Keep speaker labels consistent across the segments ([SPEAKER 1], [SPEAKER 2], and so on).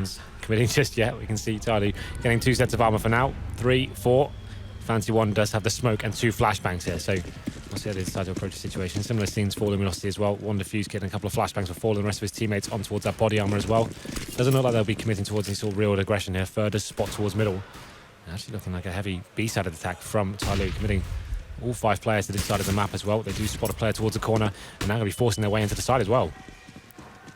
[SPEAKER 1] one's committing just yet. We can see Tyloo getting 2 sets of armor for now. 3, 4. Fancy one does have the smoke and 2 flashbangs here, so we'll see how they decide to approach the situation. Similar scenes for Luminosity as well. One defuse getting a couple of flashbangs for Fall, and the rest of his teammates on towards that body armor as well. Doesn't look like they'll be committing towards any sort of real aggression here. Further spot towards middle. Actually looking like a heavy B-sided attack from Tyloo, committing all 5 players to this side of the map as well. They do spot a player towards the corner, and now going to be forcing their way into the side as well.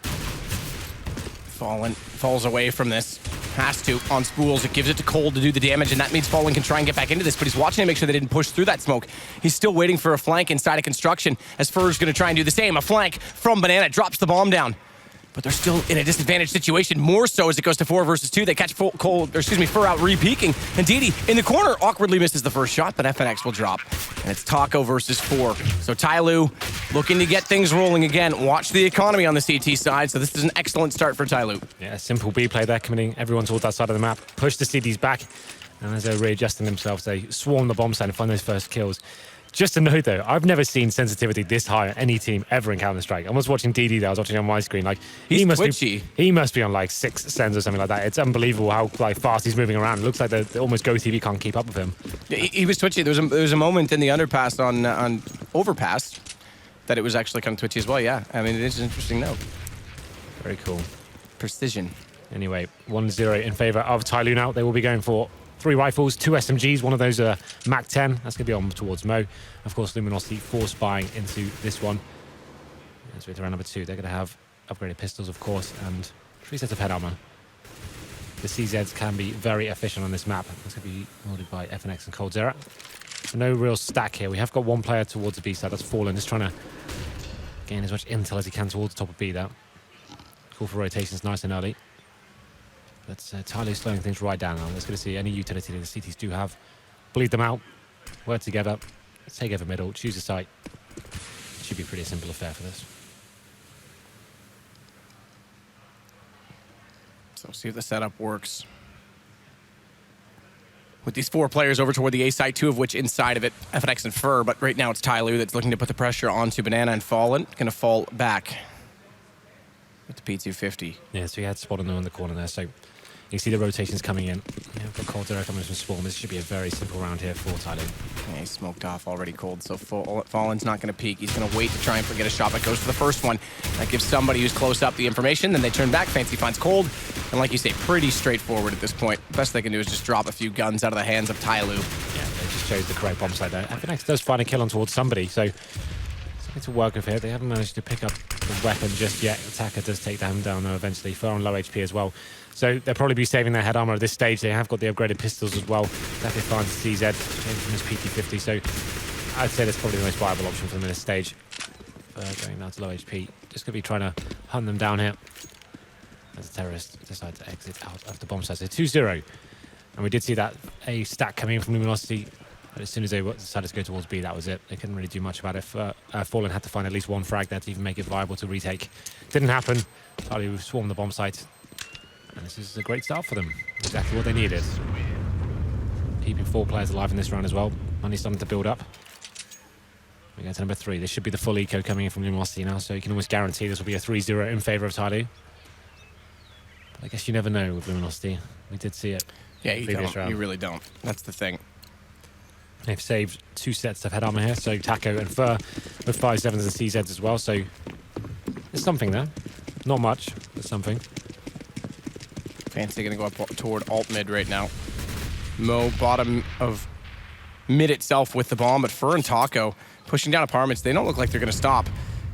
[SPEAKER 2] Fallen falls away from this. Has to on spools. It gives it to Cold to do the damage, and that means Fallen can try and get back into this, but he's watching to make sure they didn't push through that smoke. He's still waiting for a flank inside of construction, as Fur's going to try and do the same. A flank from Banana drops the bomb down. But they're still in a disadvantaged situation, more so as it goes to 4 versus 2. They catch Fur out re-peeking. And Didi in the corner awkwardly misses the first shot, but FNX will drop. And it's Taco versus 4. So Tyloo looking to get things rolling again. Watch the economy on the CT side, so this is an excellent start for Tyloo.
[SPEAKER 1] Yeah, simple B play there, committing everyone towards that side of the map. Push the CDs back, and as they're readjusting themselves, they swarm the bomb side and find those first kills. Just a note though, I've never seen sensitivity this high on any team ever in Counter-Strike. I was watching DD there, I was watching on my screen. Like he must be on like 6 sends or something like that. It's unbelievable how like fast he's moving around. It looks like the almost Go TV can't keep up with him.
[SPEAKER 2] Yeah, he was twitchy. There was a moment in the underpass on overpass that it was actually kind of twitchy as well. Yeah, I mean it is an interesting note.
[SPEAKER 1] Very cool.
[SPEAKER 2] Precision.
[SPEAKER 1] Anyway, 1-0 in favor of Tyloo now. They will be going for 3 rifles, 2 SMGs, one of those are Map 3. That's going to be on towards Mo. Of course, Luminosity force buying into this one. As with round number 2, they're going to have upgraded pistols, of course, and 3 sets of head armor. The CZs can be very efficient on this map. That's going to be ordered by FNX and Coldzera. No real stack here. We have got 1 player towards the B side. That's Fallen, just trying to gain as much intel as he can towards the top of B there. Call for rotations nice and early. But Tyloo slowing things right down now. Let's go to see any utility that the CTs do have. Bleed them out. Work together. Let's take over middle. Choose a site. It should be a pretty simple affair for this.
[SPEAKER 2] So see if the setup works. With these 4 players over toward the A site, 2 of which inside of it, FNX and Fur. But right now it's Tyloo that's looking to put the pressure onto Banana and Fallen. Going to fall back with the P250.
[SPEAKER 1] Yeah, so he had spot in the corner there. So you see the rotations coming in. Yeah, we've got Coldzera coming from spawn. This should be a very simple round here for Tyloo.
[SPEAKER 2] Yeah, he's smoked off already, Cold. So Fallen's not going to peek. He's going to wait to try and get a shot, but goes for the first one. That gives somebody who's close up the information. Then they turn back. Fancy finds Cold. And like you say, pretty straightforward at this point. Best they can do is just drop a few guns out of the hands of Tyloo.
[SPEAKER 1] Yeah, they just chose the correct bomb site there. FNX does find a kill on towards somebody, so something to work with here. They haven't managed to pick up the weapon just yet. Attacker does take them down though eventually. Fur on low HP as well. So they'll probably be saving their head armor at this stage. They have got the upgraded pistols as well. Attacker finds CZ, changing from his PT50. So I'd say that's probably the most viable option for them at this stage. Fur going down to low HP. Just going to be trying to hunt them down here as the terrorists decide to exit out of the bomb site. So 2-0. And we did see that a stack coming in from Luminosity. But as soon as they decided to go towards B, that was it. They couldn't really do much about it. Fallen had to find at least 1 frag there to even make it viable to retake. Didn't happen. Tyloo swarmed the bomb site. And this is a great start for them. Exactly what they needed. Keeping 4 players alive in this round as well. Money's starting to build up. We go to number 3. This should be the full eco coming in from Luminosity now, so you can almost guarantee this will be a 3-0 in favor of Tyloo. But I guess you never know with Luminosity. We did see it.
[SPEAKER 2] Yeah, you don't. You really don't. That's the thing.
[SPEAKER 1] They've saved 2 sets of head armor here, so Taco and Fur with 5.7s and CZs as well, so there's something there. Not much, but something.
[SPEAKER 2] Fancy going to go up toward alt mid right now. Mo bottom of mid itself with the bomb, but Fur and Taco pushing down apartments. They don't look like they're going to stop.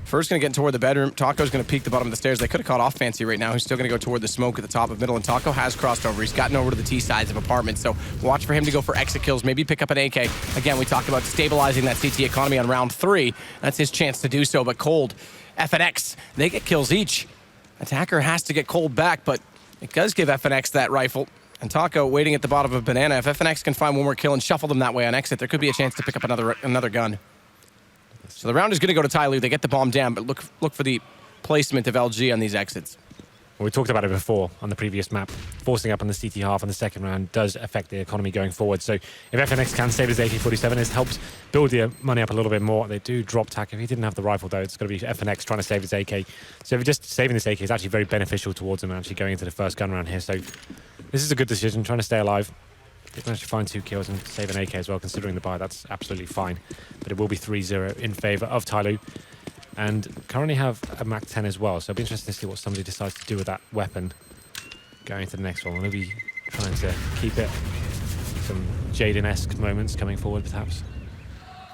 [SPEAKER 2] Fur's going to get toward the bedroom. Taco's going to peek the bottom of the stairs. They could have caught off Fancy right now. He's still going to go toward the smoke at the top of middle, and Taco has crossed over. He's gotten over to the T sides of apartments, so watch for him to go for exit kills, maybe pick up an AK. Again, we talked about stabilizing that CT economy on round 3. That's his chance to do so, but Cold, FNX, they get kills each. Attacker has to get Cold back, but it does give FNX that rifle. And Taco waiting at the bottom of Banana. If FNX can find 1 more kill and shuffle them that way on exit, there could be a chance to pick up another gun. So the round is going to go to Tyloo. They get the bomb down, but look for the placement of LG on these exits.
[SPEAKER 1] Well, we talked about it before on the previous map. Forcing up on the CT half on the second round does affect the economy going forward. So if FNX can save his AK-47, it helps build the money up a little bit more. They do drop tack. If he didn't have the rifle, though, it's going to be FNX trying to save his AK. So if you're just saving this AK, is actually very beneficial towards him actually going into the first gun round here. So this is a good decision, trying to stay alive. They managed to find 2 kills and save an AK as well, considering the buy. That's absolutely fine. But it will be 3-0 in favor of Tyloo. And currently have a Mach-10 as well, so it'll be interesting to see what somebody decides to do with that weapon going into the next one. We'll be trying to keep it some Jaden-esque moments coming forward, perhaps.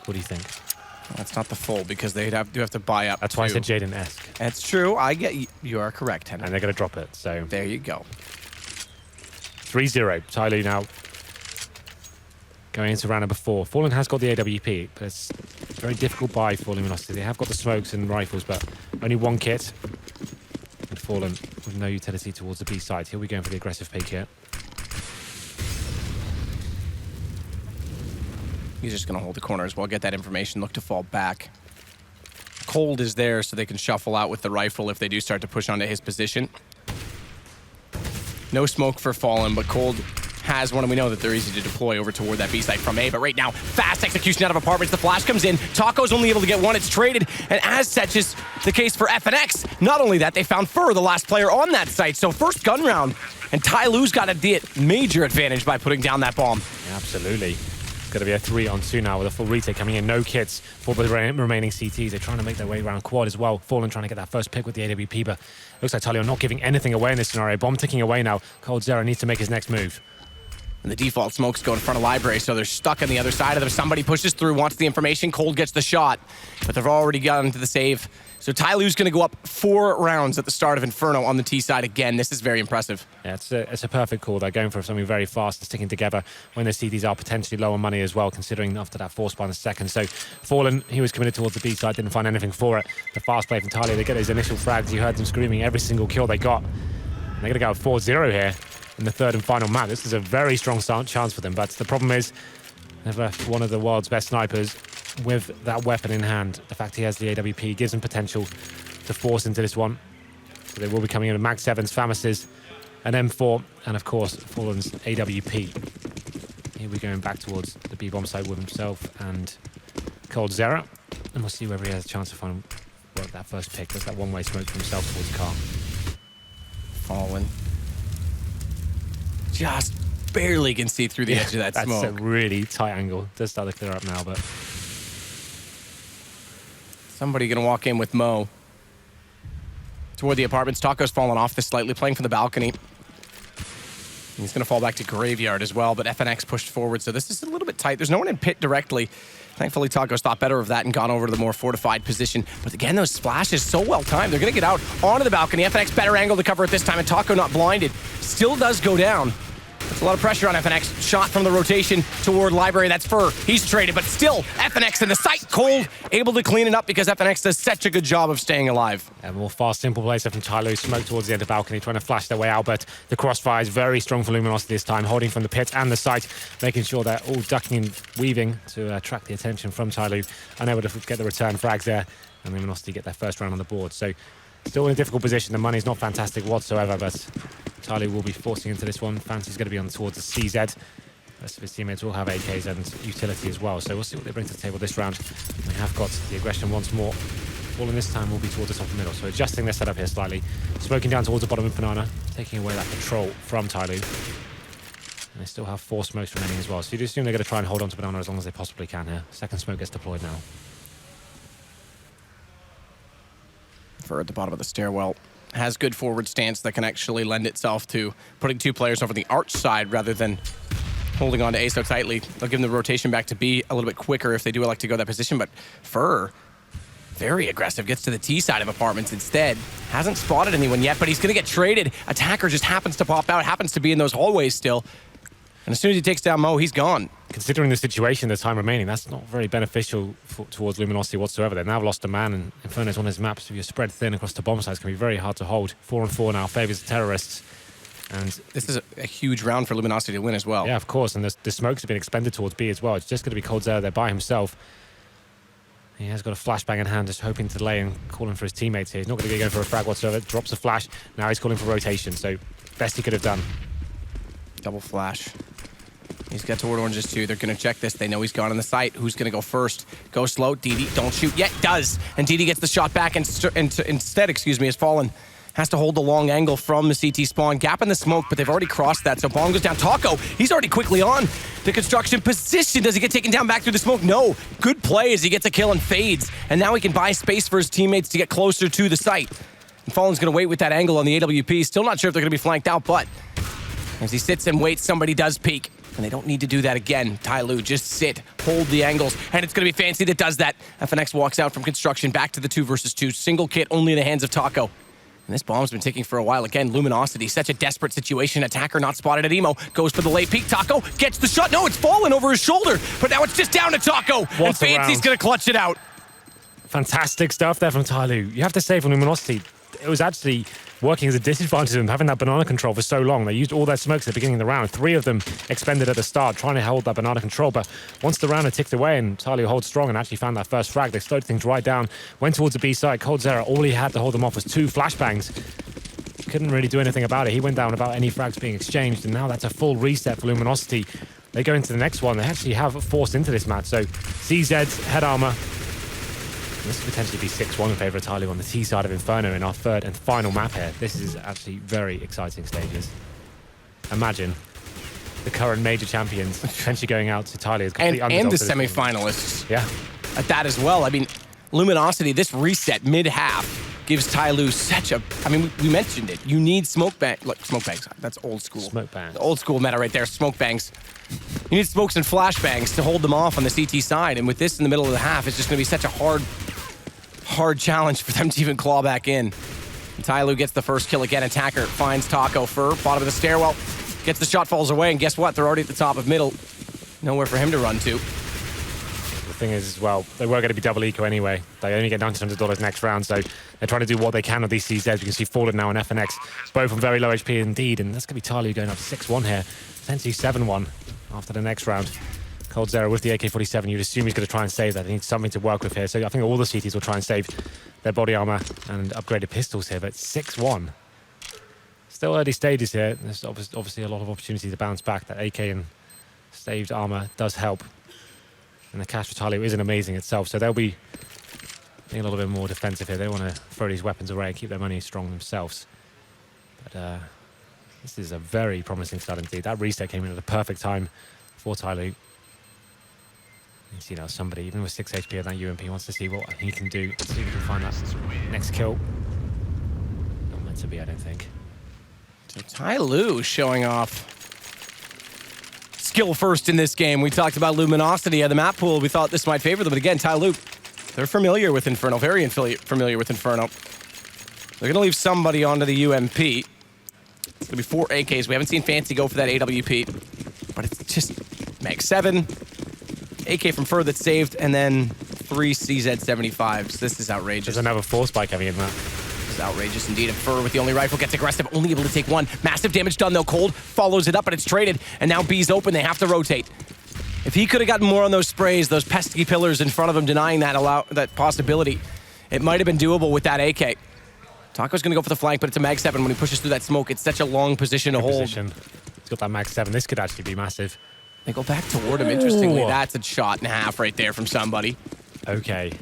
[SPEAKER 1] What do you think?
[SPEAKER 2] That's not the full, because they do have to buy up.
[SPEAKER 1] That's why I said Jaden-esque.
[SPEAKER 2] That's true. I get you are correct, Henry.
[SPEAKER 1] And they're going to drop it, so...
[SPEAKER 2] There you go.
[SPEAKER 1] 3-0. Tyloo now going into round number 4. Fallen has got the AWP, but it's a very difficult buy for Luminosity. They have got the smokes and rifles, but only 1 kit. And Fallen with no utility towards the B side. He'll be going for the aggressive pick here.
[SPEAKER 2] He's just going to hold the corner as well, get that information, look to fall back. Cold is there, so they can shuffle out with the rifle if they do start to push onto his position. No smoke for Fallen, but Cold has one, and we know that they're easy to deploy over toward that B site from A. But right now, fast execution out of apartments. The flash comes in. Taco's only able to get 1. It's traded, and as such is the case for FNX. Not only that, they found Fur, the last player on that site. So first gun round, and Tyloo's got a major advantage by putting down that bomb.
[SPEAKER 1] Yeah, absolutely. It's going to be a 3-on-2 now with a full retake coming in. No kits for the remaining CTs. They're trying to make their way around quad as well. Fallen trying to get that first pick with the AWP, but looks like Tyloo are not giving anything away in this scenario. Bomb ticking away now. Cold Zero needs to make his next move.
[SPEAKER 2] And the default smokes go in front of library, so they're stuck on the other side of them. Somebody pushes through, wants the information. Cold gets the shot, but they've already gotten to the save. So Tyloo's going to go up 4 rounds at the start of Inferno on the T side again. This is very impressive.
[SPEAKER 1] Yeah, it's a perfect call. They're going for something very fast and sticking together when the CTs are potentially low on money as well, considering after that force by in the second. So Fallen, he was committed towards the B side, didn't find anything for it. The fast play from Tyloo, they get those initial frags. You heard them screaming every single kill they got. And they're going to go 4-0 here in the third and final map. This is a very strong chance for them, but the problem is they've left one of the world's best snipers with that weapon in hand. The fact he has the AWP gives him potential to force into this one. So they will be coming in with Mag 7s, Famises, an M4, and of course Fallen's AWP. He'll be going back towards the B-bomb site with himself and Cold Zera, and we'll see whether he has a chance to find that first pick. There's that one-way smoke for himself towards the car.
[SPEAKER 2] Fallen just barely can see through the edge of that smoke.
[SPEAKER 1] That's a really tight angle. Does start to clear up now, but
[SPEAKER 2] somebody going to walk in with Mo toward the apartments. Taco's fallen off this slightly, playing from the balcony. He's going to fall back to Graveyard as well, but FNX pushed forward, so this is a little bit tight. There's no one in pit directly. Thankfully, Taco's thought better of that and gone over to the more fortified position. But again, those splashes so well timed. They're going to get out onto the balcony. FNX better angle to cover it this time, and Taco not blinded. Still does go down. That's a lot of pressure on FNX. Shot from the rotation toward Library. That's Fur. He's traded, but still FNX in the sight. Cold, able to clean it up because FNX does such a good job of staying alive.
[SPEAKER 1] A more fast, simple placer from Tyloo. Smoke towards the end of the balcony, trying to flash their way out, but the crossfire is very strong for Luminosity this time, holding from the pit and the site, making sure they're all ducking and weaving to attract the attention from Tyloo. Unable to get the return frags there, and Luminosity get their first round on the board. So still in a difficult position. The money's not fantastic whatsoever, but Tyloo will be forcing into this one. Fancy's going to be on towards the CZ. The rest of his teammates will have AKs and utility as well. So we'll see what they bring to the table this round. They have got the aggression once more. All in this time will be towards the top of the middle. So adjusting their setup here slightly. Smoking down towards the bottom of Banana, taking away that control from Tyloo. And they still have 4 smokes remaining as well. So you'd assume they're going to try and hold on to Banana as long as they possibly can here. Second smoke gets deployed now.
[SPEAKER 2] Fur at the bottom of the stairwell has good forward stance that can actually lend itself to putting 2 players over the arch side rather than holding on to A so tightly. They'll give them the rotation back to B a little bit quicker if they do like to go that position, but Fur, very aggressive, gets to the T side of apartments instead. Hasn't spotted anyone yet, but he's going to get traded. Attacker just happens to pop out, happens to be in those hallways still. And as soon as he takes down Mo, he's gone.
[SPEAKER 1] Considering the situation, the time remaining, that's not very beneficial towards Luminosity whatsoever. They've now lost a man, and Inferno's on his maps. If you're spread thin across the bomb sites, it can be very hard to hold. 4-on-4 now favors the terrorists. And
[SPEAKER 2] this is a huge round for Luminosity to win as well.
[SPEAKER 1] Yeah, of course. And the smokes have been expended towards B as well. It's just going to be Cold Zero there by himself. He has got a flashbang in hand, just hoping to delay and calling for his teammates here. He's not going to go for a frag whatsoever. Drops a flash. Now he's calling for rotation, so best he could have done.
[SPEAKER 2] Double flash. He's got toward oranges too. They're going to check this. They know he's gone on the site. Who's going to go first? Go slow. DD, don't shoot yet. Does. And DD gets the shot back and instead, has fallen. Has to hold the long angle from the CT spawn. Gap in the smoke, but they've already crossed that. So bomb goes down. Taco, he's already quickly on the construction position. Does he get taken down back through the smoke? No. Good play as he gets a kill and fades. And now he can buy space for his teammates to get closer to the site. And Fallen's going to wait with that angle on the AWP. Still not sure if they're going to be flanked out, but as he sits and waits, somebody does peek. And they don't need to do that again. Tyloo, just sit, hold the angles, and it's going to be Fancy that does that. FNX walks out from construction, back to the 2 versus 2. Single kit, only in the hands of Taco. And this bomb's been ticking for a while. Again, Luminosity, such a desperate situation. Attacker not spotted at Emo. Goes for the late peek. Taco gets the shot. No, it's fallen over his shoulder. But now it's just down to Taco. And Fancy's going to clutch it out.
[SPEAKER 1] Fantastic stuff there from Tyloo. You have to say from Luminosity, it was actually working as a disadvantage to them, having that banana control for so long. They used all their smokes at the beginning of the round. 3 of them expended at the start, trying to hold that banana control. But once the round had ticked away and Tyloo holds strong and actually found that first frag, they slowed things right down, went towards the B side. coldzera, all he had to hold them off was 2 flashbangs. Couldn't really do anything about it. He went down without any frags being exchanged, and now that's a full reset for Luminosity. They go into the next one. They actually have forced into this match. So CZ's head armor. This could potentially be 6-1 in favor of Tyloo on the T side of Inferno in our 3rd and final map here. This is actually very exciting stages. Imagine the current major champions potentially going out to Tyloo as complete underdogs.
[SPEAKER 2] And the semi-finalists.
[SPEAKER 1] Yeah.
[SPEAKER 2] At that as well. I mean, Luminosity, this reset mid-half gives Tyloo such a... I mean, we mentioned it. You need smoke bangs. Look, smoke bangs. That's old school.
[SPEAKER 1] Smoke bangs.
[SPEAKER 2] The old school meta right there, smoke bangs. You need smokes and flashbangs to hold them off on the CT side. And with this in the middle of the half, it's just going to be such a hard challenge for them to even claw back in. And Tyloo gets the first kill again. Attacker finds Taco for bottom of the stairwell. Gets the shot, falls away, and guess what? They're already at the top of middle. Nowhere for him to run to.
[SPEAKER 1] The thing is, as well, they were going to be double eco anyway. They only get $1,900 next round, so they're trying to do what they can with these CZs. You can see Fallen now on FNX, both on very low HP indeed, and that's going to be Tyloo going up 6-1 here, potentially 7-1 after the next round. coldzera with the AK-47, you'd assume he's going to try and save that. He needs something to work with here, so I think all the CTs will try and save their body armor and upgraded pistols here, but 6-1. Still early stages here. There's obviously a lot of opportunity to bounce back. That AK and saved armor does help. And the cash for Tyloo isn't amazing itself, so they'll be being a little bit more defensive here. They want to throw these weapons away and keep their money strong themselves. But this is a very promising start indeed. That reset came in at the perfect time for Tyloo. You see now somebody, even with 6 HP and that UMP, wants to see what he can do. See if he can find that next kill. Not meant to be, I don't think.
[SPEAKER 2] So Tyloo showing off skill first in this game. We talked about Luminosity at the map pool. We thought this might favor them, but again, Tyloo, they're familiar with Inferno, very familiar with Inferno. They're gonna leave somebody onto the UMP. It's gonna be 4 AKs. We haven't seen Fancy go for that AWP, but it's just Mag 7, AK from Fur that's saved, and then 3 CZ75s. This is outrageous.
[SPEAKER 1] There's another 4 spike coming in that.
[SPEAKER 2] Outrageous indeed. And Fur with the only rifle gets aggressive, only able to take 1. Massive damage done though. Cold follows it up, but it's traded. And now B's open. They have to rotate. If he could have gotten more on those sprays, those pesky pillars in front of him denying that possibility, it might have been doable with that AK. Taco's going to go for the flank, but it's a Mag 7 when he pushes through that smoke. It's such a long position to hold.
[SPEAKER 1] He's got that Mag 7. This could actually be massive.
[SPEAKER 2] They go back toward him. Interestingly, that's a shot and a half right there from somebody.
[SPEAKER 1] Okay.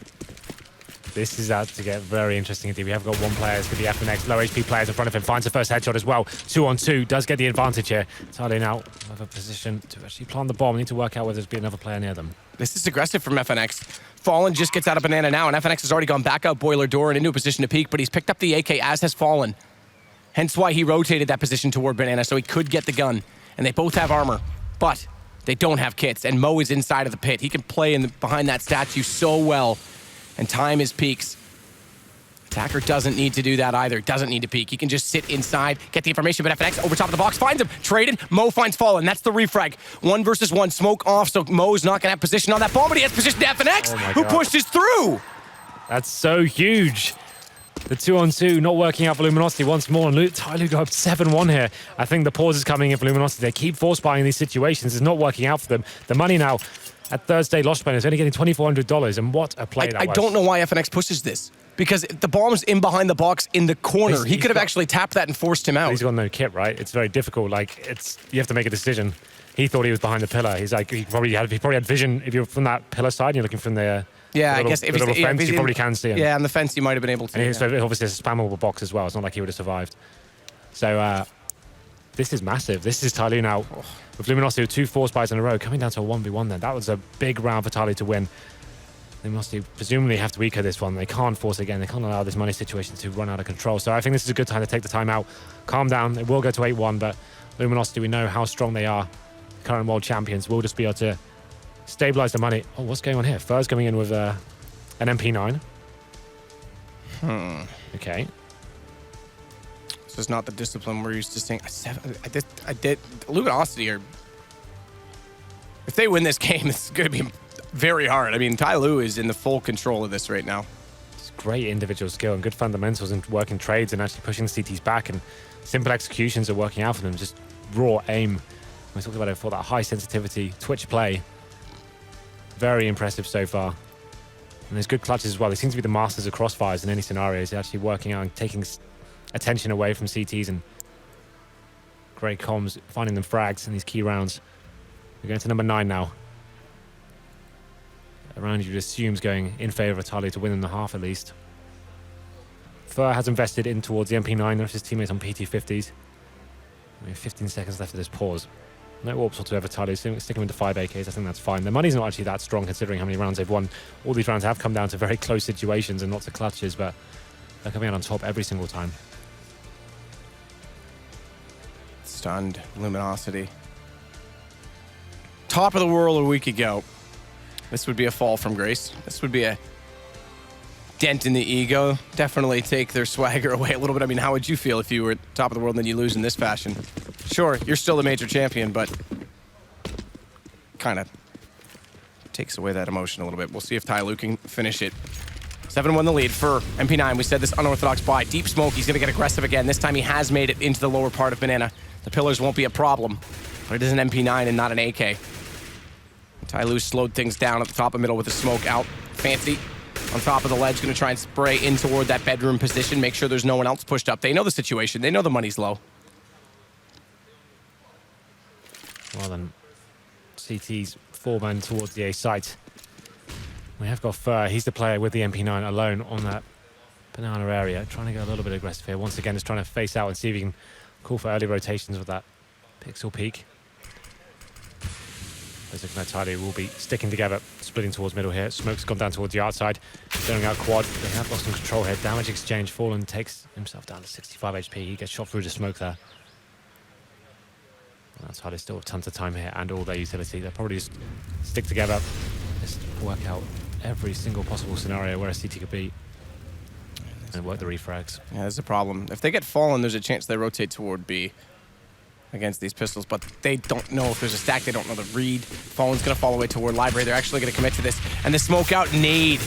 [SPEAKER 1] This is out to get very interesting indeed. We have got 1 player. It's going to be FNX. Low HP players in front of him. Finds the first headshot as well. 2-on-2. Does get the advantage here. Tyloo now have a position to actually plant the bomb. Need to work out whether there's be another player near them.
[SPEAKER 2] This is aggressive from FNX. Fallen just gets out of banana now, and FNX has already gone back out boiler door and into a position to peek, but he's picked up the AK, as has Fallen. Hence why he rotated that position toward banana, so he could get the gun. And they both have armor, but they don't have kits, and Mo is inside of the pit. He can play behind that statue so well, and time his peaks. Attacker doesn't need to do that either. Doesn't need to peek. He can just sit inside, get the information, but FNX over top of the box finds him. Traded. Mo finds Fallen. That's the refrag. 1 versus 1. Smoke off, so Mo's not going to have position on that bomb, but he has position to FNX, who pushes through.
[SPEAKER 1] That's so huge. The 2-on-2 not working out for Luminosity once more, and Tyloo go up 7-1 here. I think the pause is coming in for Luminosity. They keep force buying these situations. It's not working out for them. The money now at Thursday Lost Spin is only getting $2,400, and what a play that was.
[SPEAKER 2] I don't know why FNX pushes this. Because the bomb's in behind the box in the corner. He could have actually tapped that and forced him out.
[SPEAKER 1] He's got no kit, right? It's very difficult. Like, you have to make a decision. He thought he was behind the pillar. He's like, he probably had vision. If you're from that pillar side and you're looking from the
[SPEAKER 2] yeah,
[SPEAKER 1] little,
[SPEAKER 2] I guess if
[SPEAKER 1] the little
[SPEAKER 2] he's,
[SPEAKER 1] fence,
[SPEAKER 2] if
[SPEAKER 1] you probably can see him.
[SPEAKER 2] Yeah, on the fence you might have been able to.
[SPEAKER 1] And so obviously it's a spammable box as well. It's not like he would have survived. So this is massive. This is Tyloo now with Luminosity with 2 force buys in a row, coming down to a 1v1 then. That was a big round for Tyloo to win. They must presumably have to eco this one. They can't force again. They can't allow this money situation to run out of control. So I think this is a good time to take the time out, calm down. It will go to 8-1, but Luminosity, we know how strong they are. Current world champions will just be able to stabilize the money. Oh, what's going on here? Fur's coming in with an MP9. Okay.
[SPEAKER 2] This is not the discipline we're used to seeing. I did. Luminosity are. If they win this game, it's going to be very hard. I mean, Tyloo is in the full control of this right now.
[SPEAKER 1] It's great individual skill and good fundamentals and working trades and actually pushing the CTs back, and simple executions are working out for them. Just raw aim. We talked about it before, that high sensitivity twitch play. Very impressive so far. And there's good clutches as well. They seem to be the masters of crossfires in any scenarios. They're actually working out and taking attention away from CTs, and great comms, finding them frags in these key rounds. We're going to number 9 now. A round you'd assume is going in favor of Tyloo to win in the half at least. Fur has invested in towards the MP9. There's his teammates on PT50s. We have 15 seconds left of this pause. No warps whatsoever. Tyloo sticking with the 5 AKs. I think that's fine. Their money's not actually that strong considering how many rounds they've won. All these rounds have come down to very close situations and lots of clutches, but they're coming out on top every single time.
[SPEAKER 2] Stunned Luminosity. Top of the world a week ago. This would be a fall from grace. This would be a dent in the ego. Definitely take their swagger away a little bit. I mean, how would you feel if you were at top of the world and then you lose in this fashion? Sure, you're still the major champion, but kind of takes away that emotion a little bit. We'll see if Tyloo can finish it. 7-1 the lead for MP9. We said this unorthodox buy. Deep smoke. He's going to get aggressive again. This time he has made it into the lower part of Banana. The pillars won't be a problem, but it is an MP9 and not an AK. Tyloo slowed things down at the top of middle with the smoke out. Fancy on top of the ledge, going to try and spray in toward that bedroom position, make sure there's no one else pushed up. They know the situation. They know the money's low.
[SPEAKER 1] Well then, CT's 4-man towards the A site. We have got Fur. He's the player with the MP9 alone on that banana area, trying to get a little bit aggressive here. Once again, just trying to face out and see if he can call for early rotations with that pixel peak. As looking at Tyloo will be sticking together, splitting towards middle here. Smoke's gone down towards the outside, going out quad. They have lost some control here. Damage exchange. Fallen takes himself down to 65 HP. He gets shot through the smoke there. Tyloo still have tons of time here and all their utility. They'll probably just stick together, just work out every single possible scenario where a CT could be and work the refrags.
[SPEAKER 2] Yeah, there's a problem. If they get fallen, there's a chance they rotate toward B against these pistols, but they don't know if there's a stack. They don't know the read. Fallen's going to fall away toward library. They're actually going to commit to this. And the smoke out nade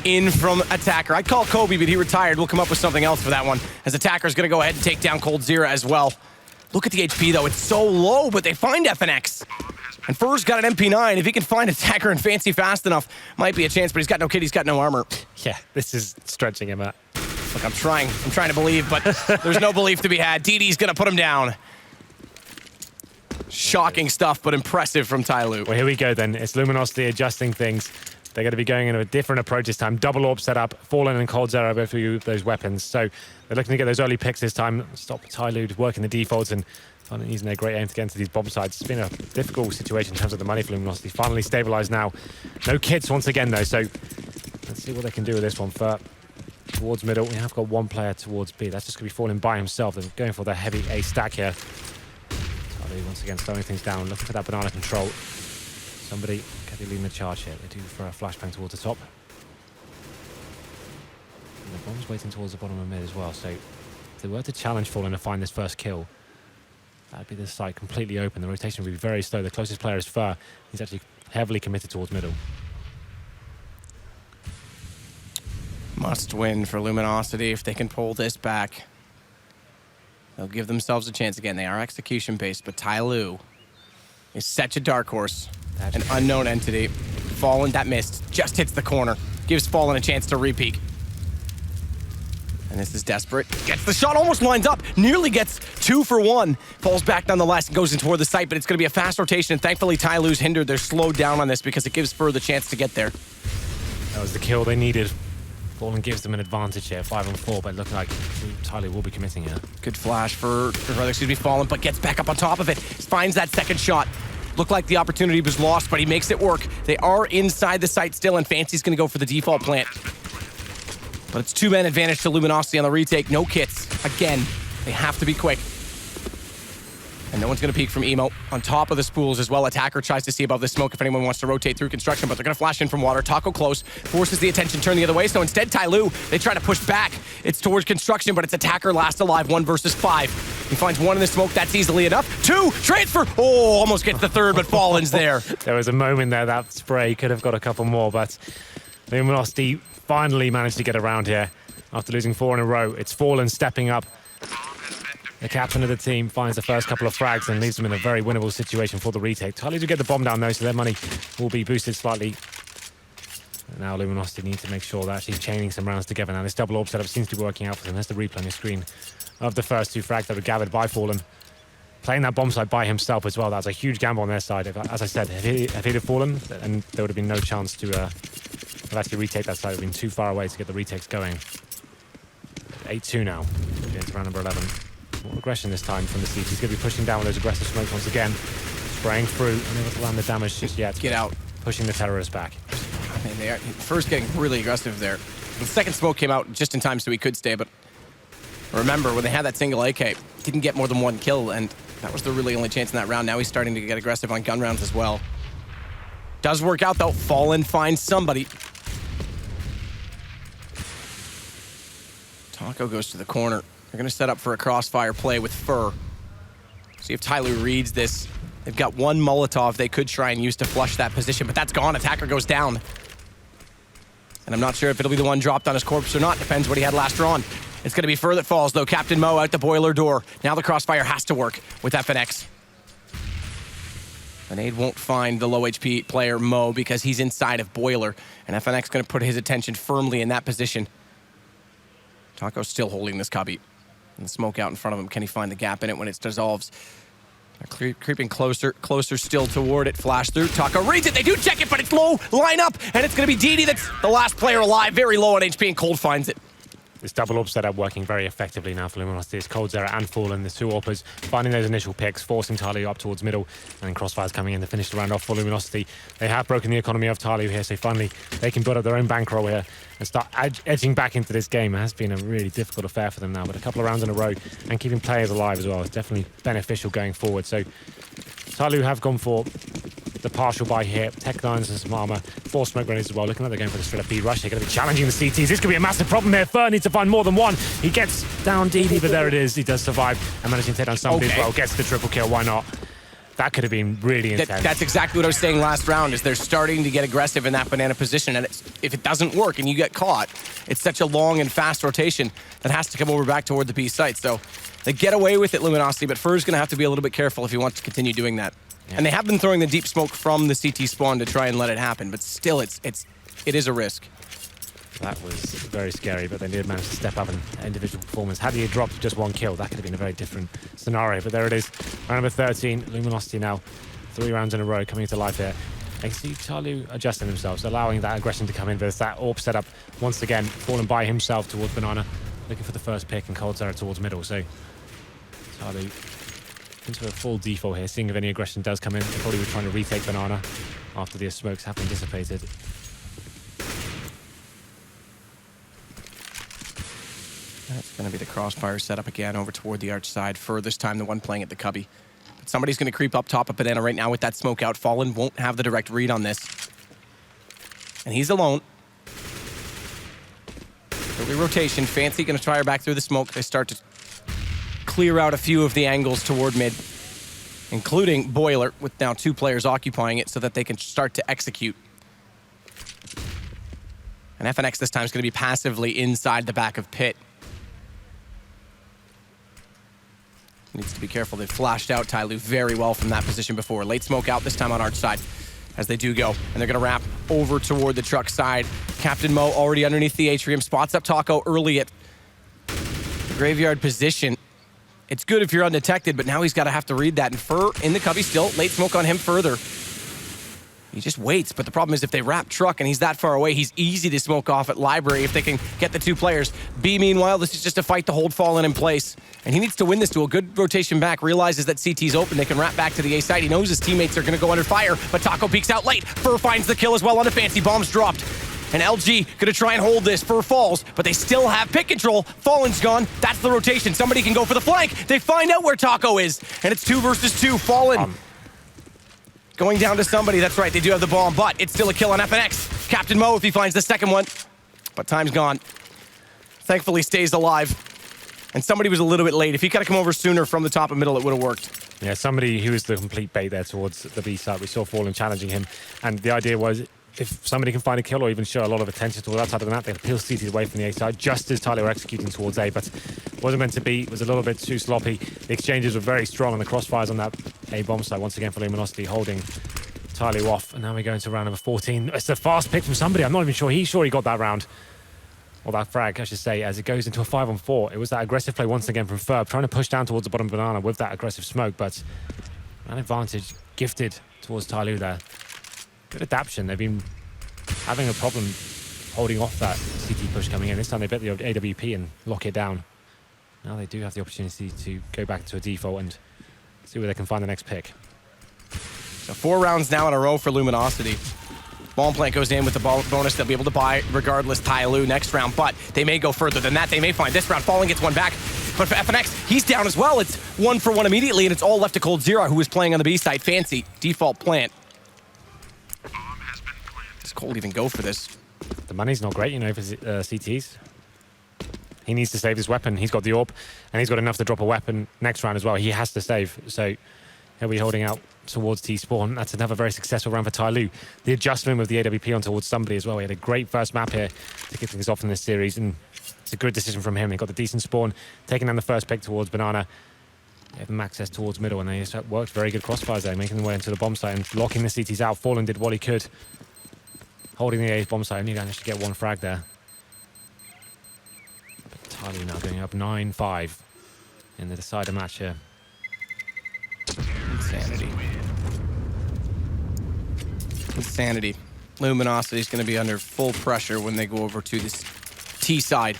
[SPEAKER 2] in from Attacker. I'd call Kobe, but he retired. We'll come up with something else for that one, as Attacker's going to go ahead and take down Cold Zero as well. Look at the HP, though. It's so low, but they find FNX. And Fur's got an MP9. If he can find Attacker and Fancy fast enough, might be a chance, but he's got no kit. He's got no armor.
[SPEAKER 1] Yeah, this is stretching him out.
[SPEAKER 2] Look, I'm trying to believe, but there's no belief to be had. DD's going to put him down. Shocking stuff, but impressive from Tyloo.
[SPEAKER 1] Well, here we go then. It's Luminosity adjusting things. They're going to be going in a different approach this time. Double AWP set up. Fallen and Cold Zero both with those weapons. So they're looking to get those early picks this time. Stop Tyloo working the defaults and using their great aim to get into these bomb sites. It's been a difficult situation in terms of the money for Luminosity. Finally stabilized now. No kits once again, though. So let's see what they can do with this one. For towards middle, we have got one player towards B. That's just going to be Fallen by himself. They're going for their heavy A stack here. Once again, slowing things down, looking for that banana control. Somebody can be leading the charge here. They do for a flashbang towards the top. And the bomb's waiting towards the bottom of mid as well. So if they were to challenge Fallen to find this first kill, that'd be the site completely open. The rotation would be very slow. The closest player is Fur. He's actually heavily committed towards middle.
[SPEAKER 2] Must win for Luminosity if they can pull this back. They'll give themselves a chance again. They are execution-based, but Tyloo is such a dark horse An unknown entity. Fallen, that missed. Just hits the corner. Gives Fallen a chance to re-peek. And this is desperate. Gets the shot, almost lines up. Nearly gets 2 for 1. Falls back nonetheless and goes in toward the site, but it's going to be a fast rotation. And thankfully, Tyloo's hindered. They're slowed down on this because it gives Fur the chance to get there.
[SPEAKER 1] That was the kill they needed. Fallen gives them an advantage here, 5-on-4, but looking like Tyloo will be committing here.
[SPEAKER 2] Good flash for Fallen, but gets back up on top of it. Finds that second shot. Looked like the opportunity was lost, but he makes it work. They are inside the site still, and Fancy's going to go for the default plant. But it's 2-man advantage to Luminosity on the retake. No kits. Again, they have to be quick. And no one's going to peek from Emo. On top of the spools as well. Attacker tries to see above the smoke if anyone wants to rotate through construction, but they're going to flash in from water. Taco close, forces the attention turn the other way. So instead, Tyloo, they try to push back. It's towards construction, but it's Attacker last alive, 1 versus 5. He finds 1 in the smoke. That's easily enough. 2, transfer. Oh, almost gets the 3rd, but Fallen's there.
[SPEAKER 1] There was a moment there that spray could have got a couple more, but Luminosity finally managed to get around here after losing 4 in a row. It's Fallen stepping up. The captain of the team finds the first couple of frags and leaves them in a very winnable situation for the retake. Tyloo to get the bomb down though, so their money will be boosted slightly. And now Luminosity need to make sure they're actually chaining some rounds together. Now this double orb setup seems to be working out for them. There's the replay on your screen of the first 2 frags that were gathered by Fallen. Playing that bomb site by himself as well. That's a huge gamble on their side. As I said, if he'd have fallen, and there would have been no chance to actually retake that side. It would have been too far away to get the retakes going. 8-2 now. Into round number 11. More aggression this time from the CT. He's going to be pushing down with those aggressive smokes once again. Spraying through, unable to land the damage just yet.
[SPEAKER 2] Get out.
[SPEAKER 1] Pushing the terrorists back.
[SPEAKER 2] I mean, they are first getting really aggressive there. The second smoke came out just in time so he could stay, but remember, when they had that single AK, didn't get more than 1 kill, and that was the really only chance in that round. Now he's starting to get aggressive on gun rounds as well. Does work out, though. Fallen finds somebody. Taco goes to the corner. They're going to set up for a crossfire play with Fur. See if Tyloo reads this. They've got 1 Molotov they could try and use to flush that position, but that's gone. Attacker goes down. And I'm not sure if it'll be the one dropped on his corpse or not. Depends what he had last drawn. It's going to be Fur that falls, though. Captain Mo out the boiler door. Now the crossfire has to work with FNX. The nade won't find the low HP player, Mo, because he's inside of boiler. And FNX going to put his attention firmly in that position. Taco's still holding this cubby. And the smoke out in front of him. Can he find the gap in it when it dissolves? They're creeping closer still toward it. Flash through. Taco reads it. They do check it, but it's low. Line up, and it's going to be DD that's the last player alive. Very low on HP, and Cold finds it.
[SPEAKER 1] This double orb setup working very effectively now for Luminosity. It's Cold Zera and Fallen, the 2 AWPers, finding those initial picks, forcing Tyloo up towards middle, and then Crossfire's coming in to finish the round off for Luminosity. They have broken the economy of Tyloo here, so finally they can build up their own bankroll here and start edging back into this game. It has been a really difficult affair for them now, but a couple of rounds in a row and keeping players alive as well is definitely beneficial going forward. So Tyloo have gone for the partial buy here. Tech 9s and some armor. 4 smoke grenades as well. Looking like they're going for the straight up B rush. They're going to be challenging the CTs. This could be a massive problem here. Fur needs to find more than 1. He gets down DD, but there it is. He does survive and managing to take down somebody as well. Gets the triple kill. Why not? That could have been really intense.
[SPEAKER 2] That's exactly what I was saying last round, is they're starting to get aggressive in that banana position, and if it doesn't work and you get caught, it's such a long and fast rotation that has to come over back toward the B site. So they get away with it, Luminosity, but Fur's going to have to be a little bit careful if he wants to continue doing that. Yeah. And they have been throwing the deep smoke from the CT spawn to try and let it happen, but still, it is a risk.
[SPEAKER 1] That was very scary, but they did manage to step up in individual performance. Had he dropped just 1 kill, that could have been a very different scenario. But there it is, round number 13. Luminosity now 3 rounds in a row coming to life here. I can see Tyloo adjusting themselves, allowing that aggression to come in. There's that AWP setup once again, falling by himself towards Banana, looking for the first pick, and Cold Zera towards middle. So Tyloo into a full default here, seeing if any aggression does come in. They probably were trying to retake Banana after the smokes have been dissipated.
[SPEAKER 2] That's going to be the crossfire setup again over toward the arch side. For this time, the one playing at the cubby. But somebody's going to creep up top of Banana right now with that smoke out. Fallen won't have the direct read on this. And he's alone. Early rotation. Fancy going to try her back through the smoke. They start to clear out a few of the angles toward mid, including Boiler, with now 2 players occupying it so that they can start to execute. And FNX this time is going to be passively inside the back of pit. Needs to be careful. They've flashed out Tyloo very well from that position before. Late smoke out this time on arch side. as they do go. And they're going to wrap over toward the truck side. Captain Mo already underneath the atrium. Spots up Taco early at the graveyard position. It's good if you're undetected, but now he's got to have to read that. And Fur in the cubby still. Late smoke on him further. He just waits, but the problem is if they wrap truck and he's that far away, he's easy to smoke off at library if they can get the two players. B, meanwhile, this is just a fight to hold Fallen in place. And he needs to win this duel. Good rotation back, realizes that CT's open. They can wrap back to the A side. He knows his teammates are going to go under fire, but Taco peeks out late. Fur finds the kill as well on a fancy. Bombs dropped. And LG going to try and hold this. Fur falls, but they still have pick control. Fallen's gone. That's the rotation. Somebody can go for the flank. They find out where Taco is, and it's 2 versus 2. Fallen going down to somebody. That's right, they do have the bomb, but it's still a kill on FNX. Captain Mo, if he finds the second one, but time's gone. Thankfully stays alive. And somebody was a little bit late. If he could have come over sooner from the top and middle, it would have worked.
[SPEAKER 1] Yeah, somebody who was the complete bait there towards the B side. We saw Fallen challenging him. And the idea was, if somebody can find a kill or even show a lot of attention towards that side of the map, they peel CT away from the A side, just as Tyloo were executing towards A, but wasn't meant to be. It was a little bit too sloppy. The exchanges were very strong, and the crossfires on that A bomb side, once again for Luminosity, holding Tyloo off. And now we go into round number 14. It's a fast pick from somebody. I'm not even sure. He's sure he got that round. Or that frag, I should say, as it goes into a 5-on-4. It was that aggressive play once again from Ferb, trying to push down towards the bottom of Banana with that aggressive smoke, but an advantage gifted towards Tyloo there. Good adaptation. They've been having a problem holding off that CT push coming in. This time they bet the AWP and lock it down. Now they do have the opportunity to go back to a default and see where they can find the next pick.
[SPEAKER 2] So 4 rounds now in a row for Luminosity. Bomb plant goes in with the bonus they'll be able to buy regardless Tyloo next round, but they may go further than that. They may find this round. Fallen gets one back, but for FNX, he's down as well. It's 1 for 1 immediately, and it's all left to coldzera, who is playing on the B side. Fancy, default plant. Does Cold even go for this?
[SPEAKER 1] The money's not great, you know, for CTs. He needs to save his weapon. He's got the AWP, and he's got enough to drop a weapon next round as well. He has to save, so he'll be holding out towards T-spawn. That's another very successful round for Tyloo. The adjustment with the AWP on towards somebody as well. He had a great first map here to kick things off in this series, and it's a good decision from him. He got the decent spawn, taking down the first pick towards Banana. They have them access towards middle, and they just worked very good crossfires there, making their way into the bomb site and locking the CTs out. Fallen did what he could, holding the A bomb site, and he managed to get 1 frag there. But Tyloo now going up 9-5 in the decider match here.
[SPEAKER 2] Insanity. Luminosity is going to be under full pressure when they go over to this T side.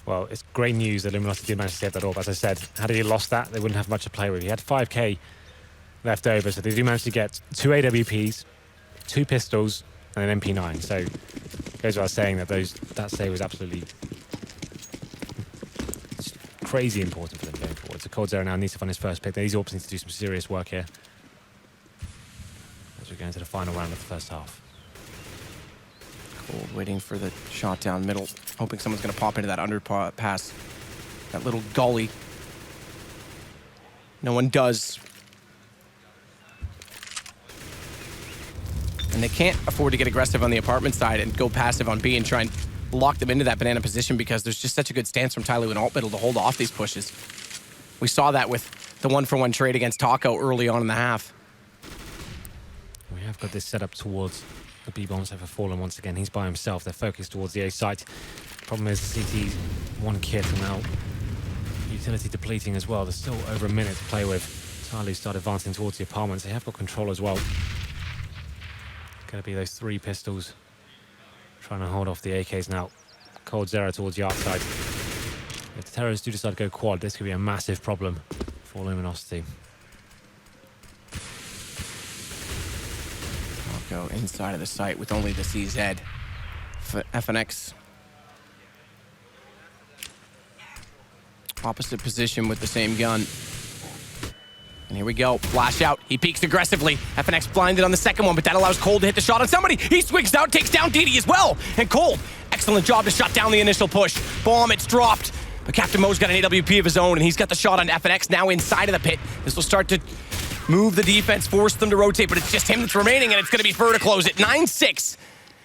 [SPEAKER 1] Well, it's great news that Luminosity did manage to get that off. As I said, had he lost that, they wouldn't have much to play with. He had 5k left over, so they do manage to get 2 AWPs, 2 pistols, and an MP9. So it goes without saying that that save was absolutely crazy important for them going forward. So coldzera now needs to find his first pick. These AWPs need to do some serious work here as we go into the final round of the first half.
[SPEAKER 2] Cold waiting for the shot down middle, hoping someone's going to pop into that underpass, that little gully. No one does. And they can't afford to get aggressive on the apartment side and go passive on B and try and lock them into that banana position, because there's just such a good stance from Tyloo and alt middle to hold off these pushes. We saw that with the 1-for-1 trade against Taco early on in the half.
[SPEAKER 1] We have got this set up towards the B-bombs have fallen once again. He's by himself. They're focused towards the A site. Problem is the CT's 1 kit and now utility depleting as well. There's still over a minute to play with. Tyloo start advancing towards the apartments. They have got control as well. Going to be those 3 pistols trying to hold off the AKs now. coldzera towards the arc side. If the terrorists do decide to go quad, this could be a massive problem for Luminosity.
[SPEAKER 2] Go inside of the site with only the CZ. FNX. Opposite position with the same gun. And here we go. Flash out. He peeks aggressively. FNX blinded on the second one, but that allows Cold to hit the shot on somebody. He swigs out, takes down DD as well. And Cold, excellent job to shut down the initial push. Bomb, it's dropped. But Captain Mo's got an AWP of his own, and he's got the shot on FNX now inside of the pit. This will start to move the defense, force them to rotate, but it's just him that's remaining, and it's going to be Fur to close it. 9-6.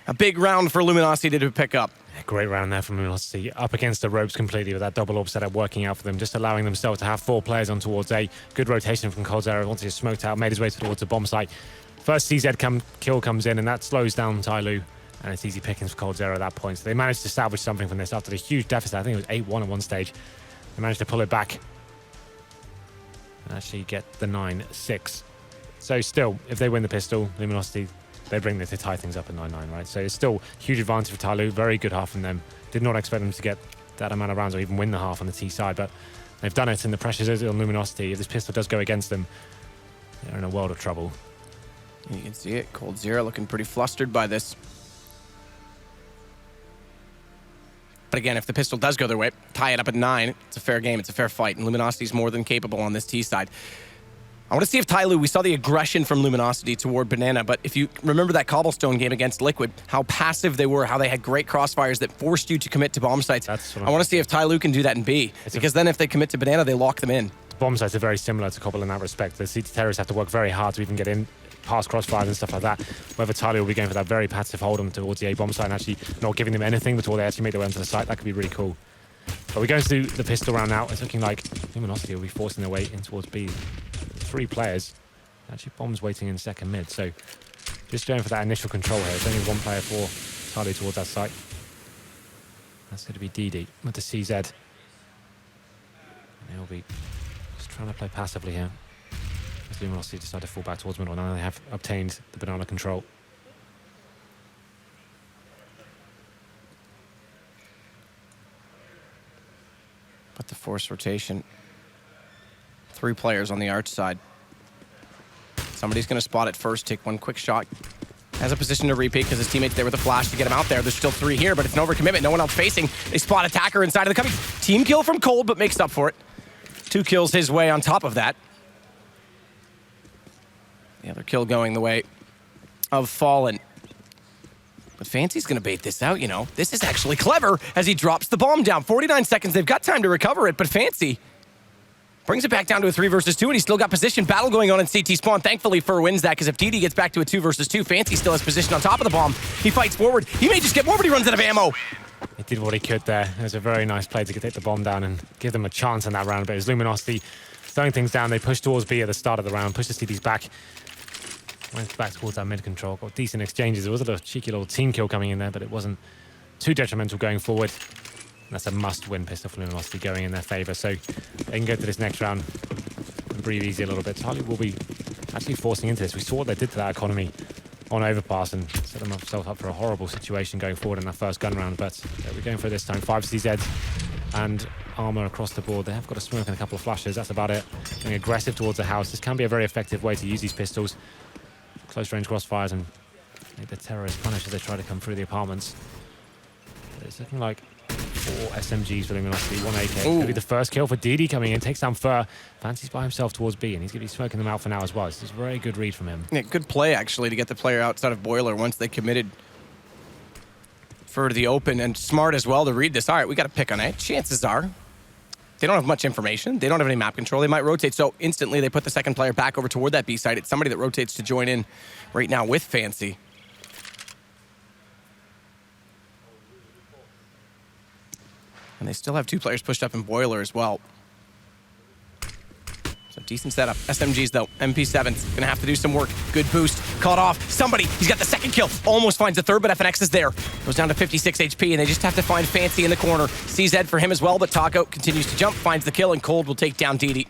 [SPEAKER 2] A big round for Luminosity to pick up.
[SPEAKER 1] Great round there from Luminosity. Up against the ropes completely with that double AWP setup working out for them, just allowing themselves to have 4 players on towards A. Good rotation from coldzera. Once he's smoked out, made his way towards the bomb site. First CZ kill comes in, and that slows down Tyloo, and it's easy pickings for coldzera at that point. So they managed to salvage something from this after the huge deficit. I think it was 8-1 at one stage. They managed to pull it back and actually get the 9-6. So still, if they win the pistol, Luminosity, they bring this to tie things up at 9-9, right? So it's still huge advantage for Tyloo. Very good half from them. Did not expect them to get that amount of rounds or even win the half on the T side, but they've done it, and the pressure is on Luminosity. If this pistol does go against them, they're in a world of trouble.
[SPEAKER 2] You can see it. coldzera looking pretty flustered by this. But again, if the pistol does go their way, tie it up at 9, it's a fair game, it's a fair fight, and Luminosity's more than capable on this T side. I want to see if Tyloo, we saw the aggression from Luminosity toward Banana, but if you remember that Cobblestone game against Liquid, how passive they were, how they had great crossfires that forced you to commit to bomb sites. I want to see if Tyloo can do that in B, because then if they commit to Banana, they lock them in.
[SPEAKER 1] Bomb sites are very similar to Cobble in that respect. The CT terrorists have to work very hard to even get in past crossfires and stuff like that. Whether Tyloo will be going for that very passive hold on towards the A bomb site and actually not giving them anything before they actually make their way onto the site, that could be really cool. But we're going to do the pistol round now. It's looking like Luminosity will be forcing their way in towards B. 3 players. Actually, Bomb's waiting in second mid, so just going for that initial control here. It's only 1 player for Tyloo towards that site. That's going to be DD with the CZ. And they'll be just trying to play passively here. As Luminosity decide to fall back towards middle. Now they have obtained the banana control.
[SPEAKER 2] But the force rotation. 3 players on the arch side. Somebody's going to spot it first, take one quick shot. Has a position to repeat because his teammate's there with a flash to get him out there. There's still 3 here, but it's an overcommitment. No one else facing. They spot attacker inside of the cubby. Team kill from Cold, but makes up for it. 2 kills his way on top of that. The other kill going the way of Fallen. But Fancy's going to bait this out, you know. This is actually clever as he drops the bomb down. 49 seconds. They've got time to recover it, but Fancy brings it back down to a 3 versus 2, and he's still got position. Battle going on in CT spawn. Thankfully, Fur wins that, because if DD gets back to a 2 versus 2, Fancy still has position on top of the bomb. He fights forward. He may just get more, but he runs out of ammo.
[SPEAKER 1] He did what he could there. It was a very nice play to take the bomb down and give them a chance in that round. But it was Luminosity throwing things down. They pushed towards B at the start of the round, pushed the CTs back. Went back towards that mid control. Got decent exchanges. There was a little cheeky little team kill coming in there, but it wasn't too detrimental going forward. That's a must-win pistol for Luminosity going in their favour. So they can go to this next round and breathe easy a little bit. Tyloo will be actually forcing into this. We saw what they did to that economy on overpass and set themselves up for a horrible situation going forward in that first gun round. But we're going for it this time. 5 CZs and armor across the board. They have got a smoke and a couple of flashes. That's about it. Going aggressive towards the house. This can be a very effective way to use these pistols. Close range crossfires and make the terrorists punish as they try to come through the apartments. But it's looking like 4 SMGs for Luminosity, 1 AK. Could be the first kill for DD coming in. Takes down Fur. Fancy's by himself towards B, and he's going to be smoking them out for now as well. This is a very good read from him.
[SPEAKER 2] Yeah, good play, actually, to get the player outside of Boiler once they committed for the open, and smart as well to read this. All right, we got to pick on it. Chances are they don't have much information. They don't have any map control. They might rotate, so instantly they put the second player back over toward that B side. It's somebody that rotates to join in right now with Fancy. And they still have 2 players pushed up in Boiler as well. So decent setup. SMGs though, MP7's gonna have to do some work. Good boost, caught off. Somebody, he's got the second kill. Almost finds the third, but FNX is there. Goes down to 56 HP, and they just have to find Fancy in the corner. CZ for him as well, but Taco continues to jump, finds the kill, and Cold will take down DD.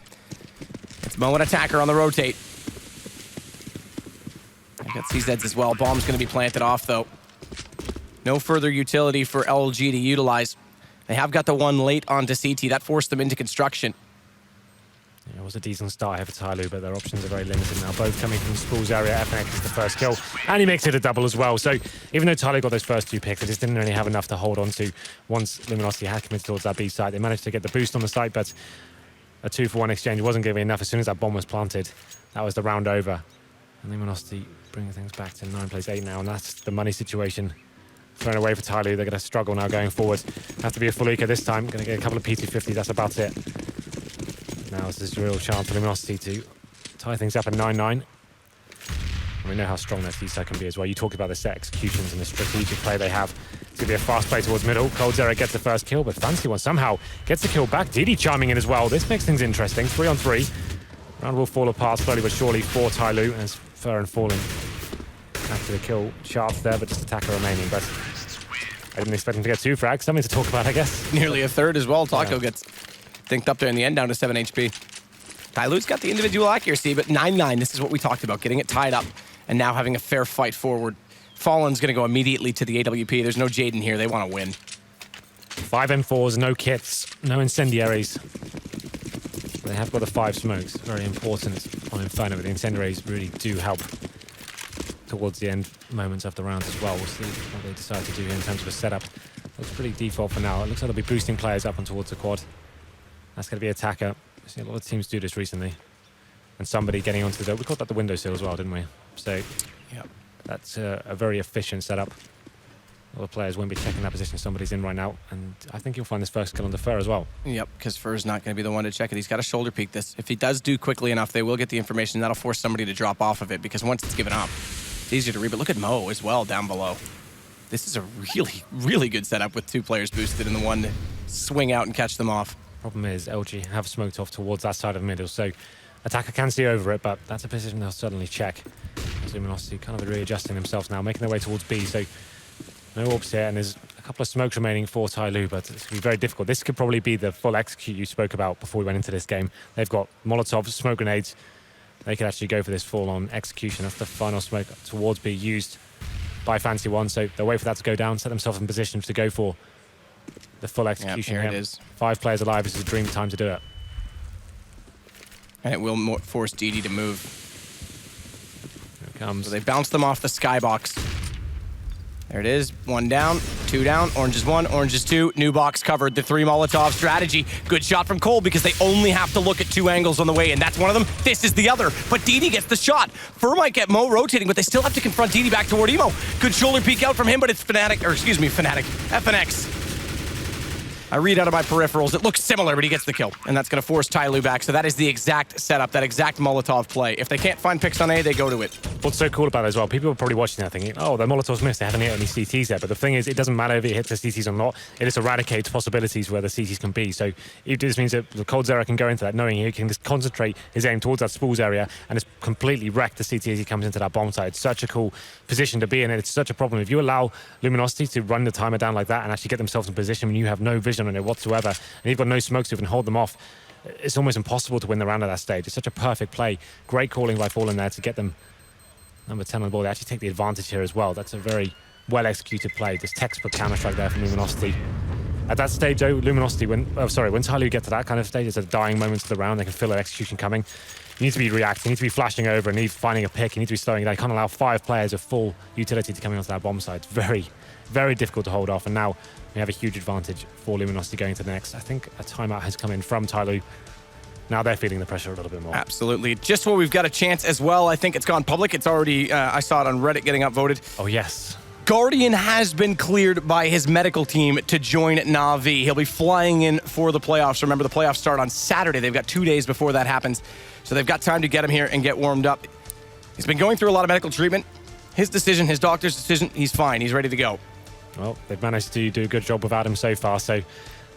[SPEAKER 2] It's Mo and Attacker on the rotate. I got CZs as well. Bomb's gonna be planted off though. No further utility for LG to utilize. They have got the one late onto CT. That forced them into construction.
[SPEAKER 1] Yeah, it was a decent start here for Tyloo, but their options are very limited now. Both coming from Spool's area. FNX is the first kill, and he makes it a double as well. So even though Tyloo got those first 2 picks, they just didn't really have enough to hold on to once Luminosity had committed towards that B site. They managed to get the boost on the site, but a 2-for-1 exchange wasn't going to be enough. As soon as that bomb was planted, that was the round over. And Luminosity bringing things back to 9 plays 8 now, and that's the money situation thrown away for Tyloo. They're going to struggle now going forward. Have to be a full eco this time. Going to get a couple of P250s. That's about it. Now this is a real chance for Luminosity to tie things up at 9-9. We know how strong their T-side can be as well. You talk about the set executions and the strategic play they have. It's going to be a fast play towards middle. coldzera gets the first kill, but Fancy one somehow gets the kill back. DD chiming in as well. This makes things interesting. 3 on 3. Round will fall apart slowly but surely for Tyloo as Fern falling after the kill. Sharps there, but just attacker remaining. But I didn't expect him to get 2 frags. Something to talk about, I guess.
[SPEAKER 2] Nearly a third as well. Taco
[SPEAKER 1] Yeah.
[SPEAKER 2] gets thinked up there in the end, down to 7 HP. Tyloo's got the individual accuracy, but 9-9, this is what we talked about, getting it tied up and now having a fair fight forward. Fallen's going to go immediately to the AWP. There's no Jaden here. They want to win.
[SPEAKER 1] 5 M4s, no kits, no incendiaries. They have got the 5 smokes. Very important on Inferno, but the incendiaries really do help towards the end moments of the rounds as well. We'll see what they decide to do here in terms of a setup. Looks pretty default for now. It looks like they'll be boosting players up and towards the quad. That's going to be attacker. We've seen a lot of teams do this recently. And somebody getting onto the... We called that the windowsill as well, didn't we? So
[SPEAKER 2] Yep.
[SPEAKER 1] that's a very efficient setup. A lot of players won't be checking that position somebody's in right now. And I think you'll find this first kill on the Fur as well.
[SPEAKER 2] Yep, because Fur's not going to be the one to check it. He's got to shoulder peek this. If he does do quickly enough, they will get the information. That'll force somebody to drop off of it, because once it's given up, it's easier to read. But look at Mo as well down below. This is a really, really good setup with 2 players boosted and the one to swing out and catch them off.
[SPEAKER 1] Problem is, LG have smoked off towards that side of the middle, so attacker can see over it, but that's a position they'll certainly check. Luminosity kind of readjusting themselves now, making their way towards B, so no orbs here, and there's a couple of smokes remaining for Tyloo, but it's going to be very difficult. This could probably be the full execute you spoke about before we went into this game. They've got Molotovs, smoke grenades. They could actually go for this full-on execution. That's the final smoke towards B used by Fancy One, so they'll wait for that to go down, set themselves in position to go for the full execution.
[SPEAKER 2] Yep, here it is.
[SPEAKER 1] 5 players alive. This is a dream time to do it.
[SPEAKER 2] And it will force DD to move.
[SPEAKER 1] Here it comes.
[SPEAKER 2] So they bounce them off the skybox. There it is. 1 down, 2 down. Orange is 1, orange is 2. New box covered. The 3 Molotov strategy. Good shot from Cole, because they only have to look at 2 angles on the way, and that's one of them. This is the other. But DD gets the shot. Fur might get Mo rotating, but they still have to confront DD back toward Emo. Good shoulder peek out from him, but it's FNX. I read out of my peripherals. It looks similar, but he gets the kill. And that's going to force Tyloo back. So that is the exact setup, that exact Molotov play. If they can't find picks on A, they go to it.
[SPEAKER 1] What's so cool about it as well, people are probably watching that thinking, oh, the Molotov's missed, they haven't hit any CTs there. But the thing is, it doesn't matter if it hits the CTs or not. It just eradicates possibilities where the CTs can be. So it just means that the Cold Zera can go into that, knowing he can just concentrate his aim towards that Spools area and just completely wreck the CT as he comes into that bomb site. It's such a cool position to be in, and it's such a problem. If you allow Luminosity to run the timer down like that and actually get themselves in position when you have no vision on it whatsoever, and you've got no smokes to even hold them off, it's almost impossible to win the round at that stage. It's such a perfect play. Great calling by Fallen there to get them number 10 on the ball. They actually take the advantage here as well. That's a very well-executed play. This textbook counter-strike there from Luminosity. At that stage, though, Luminosity, when Tyloo get to that kind of stage, it's a dying moment of the round. They can feel their execution coming. You need to be reacting, you need to be flashing over, and you need finding a pick, you need to be slowing it down. You can't allow 5 players of full utility to come onto that bomb site. It's very, very difficult to hold off, and now we have a huge advantage for Luminosity going to the next. I think a timeout has come in from Tyloo. Now they're feeling the pressure a little bit more.
[SPEAKER 2] Absolutely. Just where we've got a chance as well. I think it's gone public. It's already, I saw it on Reddit getting upvoted.
[SPEAKER 1] Oh, yes.
[SPEAKER 2] Guardian has been cleared by his medical team to join Na'Vi. He'll be flying in for the playoffs. Remember, the playoffs start on Saturday. They've got 2 days before that happens. So they've got time to get him here and get warmed up. He's been going through a lot of medical treatment. His decision, his doctor's decision, he's fine. He's ready to go.
[SPEAKER 1] Well, they've managed to do a good job without him so far, so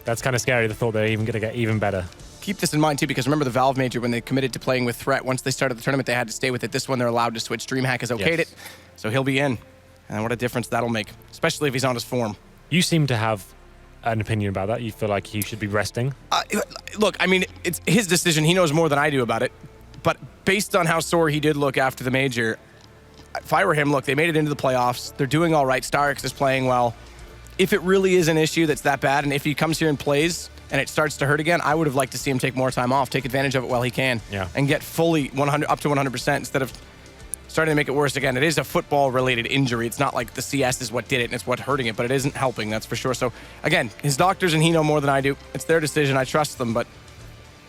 [SPEAKER 1] that's kind of scary. The thought they're even going to get even better.
[SPEAKER 2] Keep this in mind, too, because remember the Valve Major, when they committed to playing with Threat, once they started the tournament, they had to stay with it. This one, they're allowed to switch. Dreamhack has okayed it, so he'll be in. And what a difference that'll make, especially if he's on his form.
[SPEAKER 1] You seem to have an opinion about that. You feel like he should be resting?
[SPEAKER 2] Look, I mean, it's his decision. He knows more than I do about it. But based on how sore he did look after the Major, if I were him, look, they made it into the playoffs. They're doing all right. Starix is playing well. If it really is an issue that's that bad, and if he comes here and plays and it starts to hurt again, I would have liked to see him take more time off, take advantage of it while he can, and get fully 100 up to 100% instead of starting to make it worse again. It is a football-related injury. It's not like the CS is what did it and it's what hurting it, but it isn't helping, that's for sure. So, again, his doctors and he know more than I do. It's their decision. I trust them, but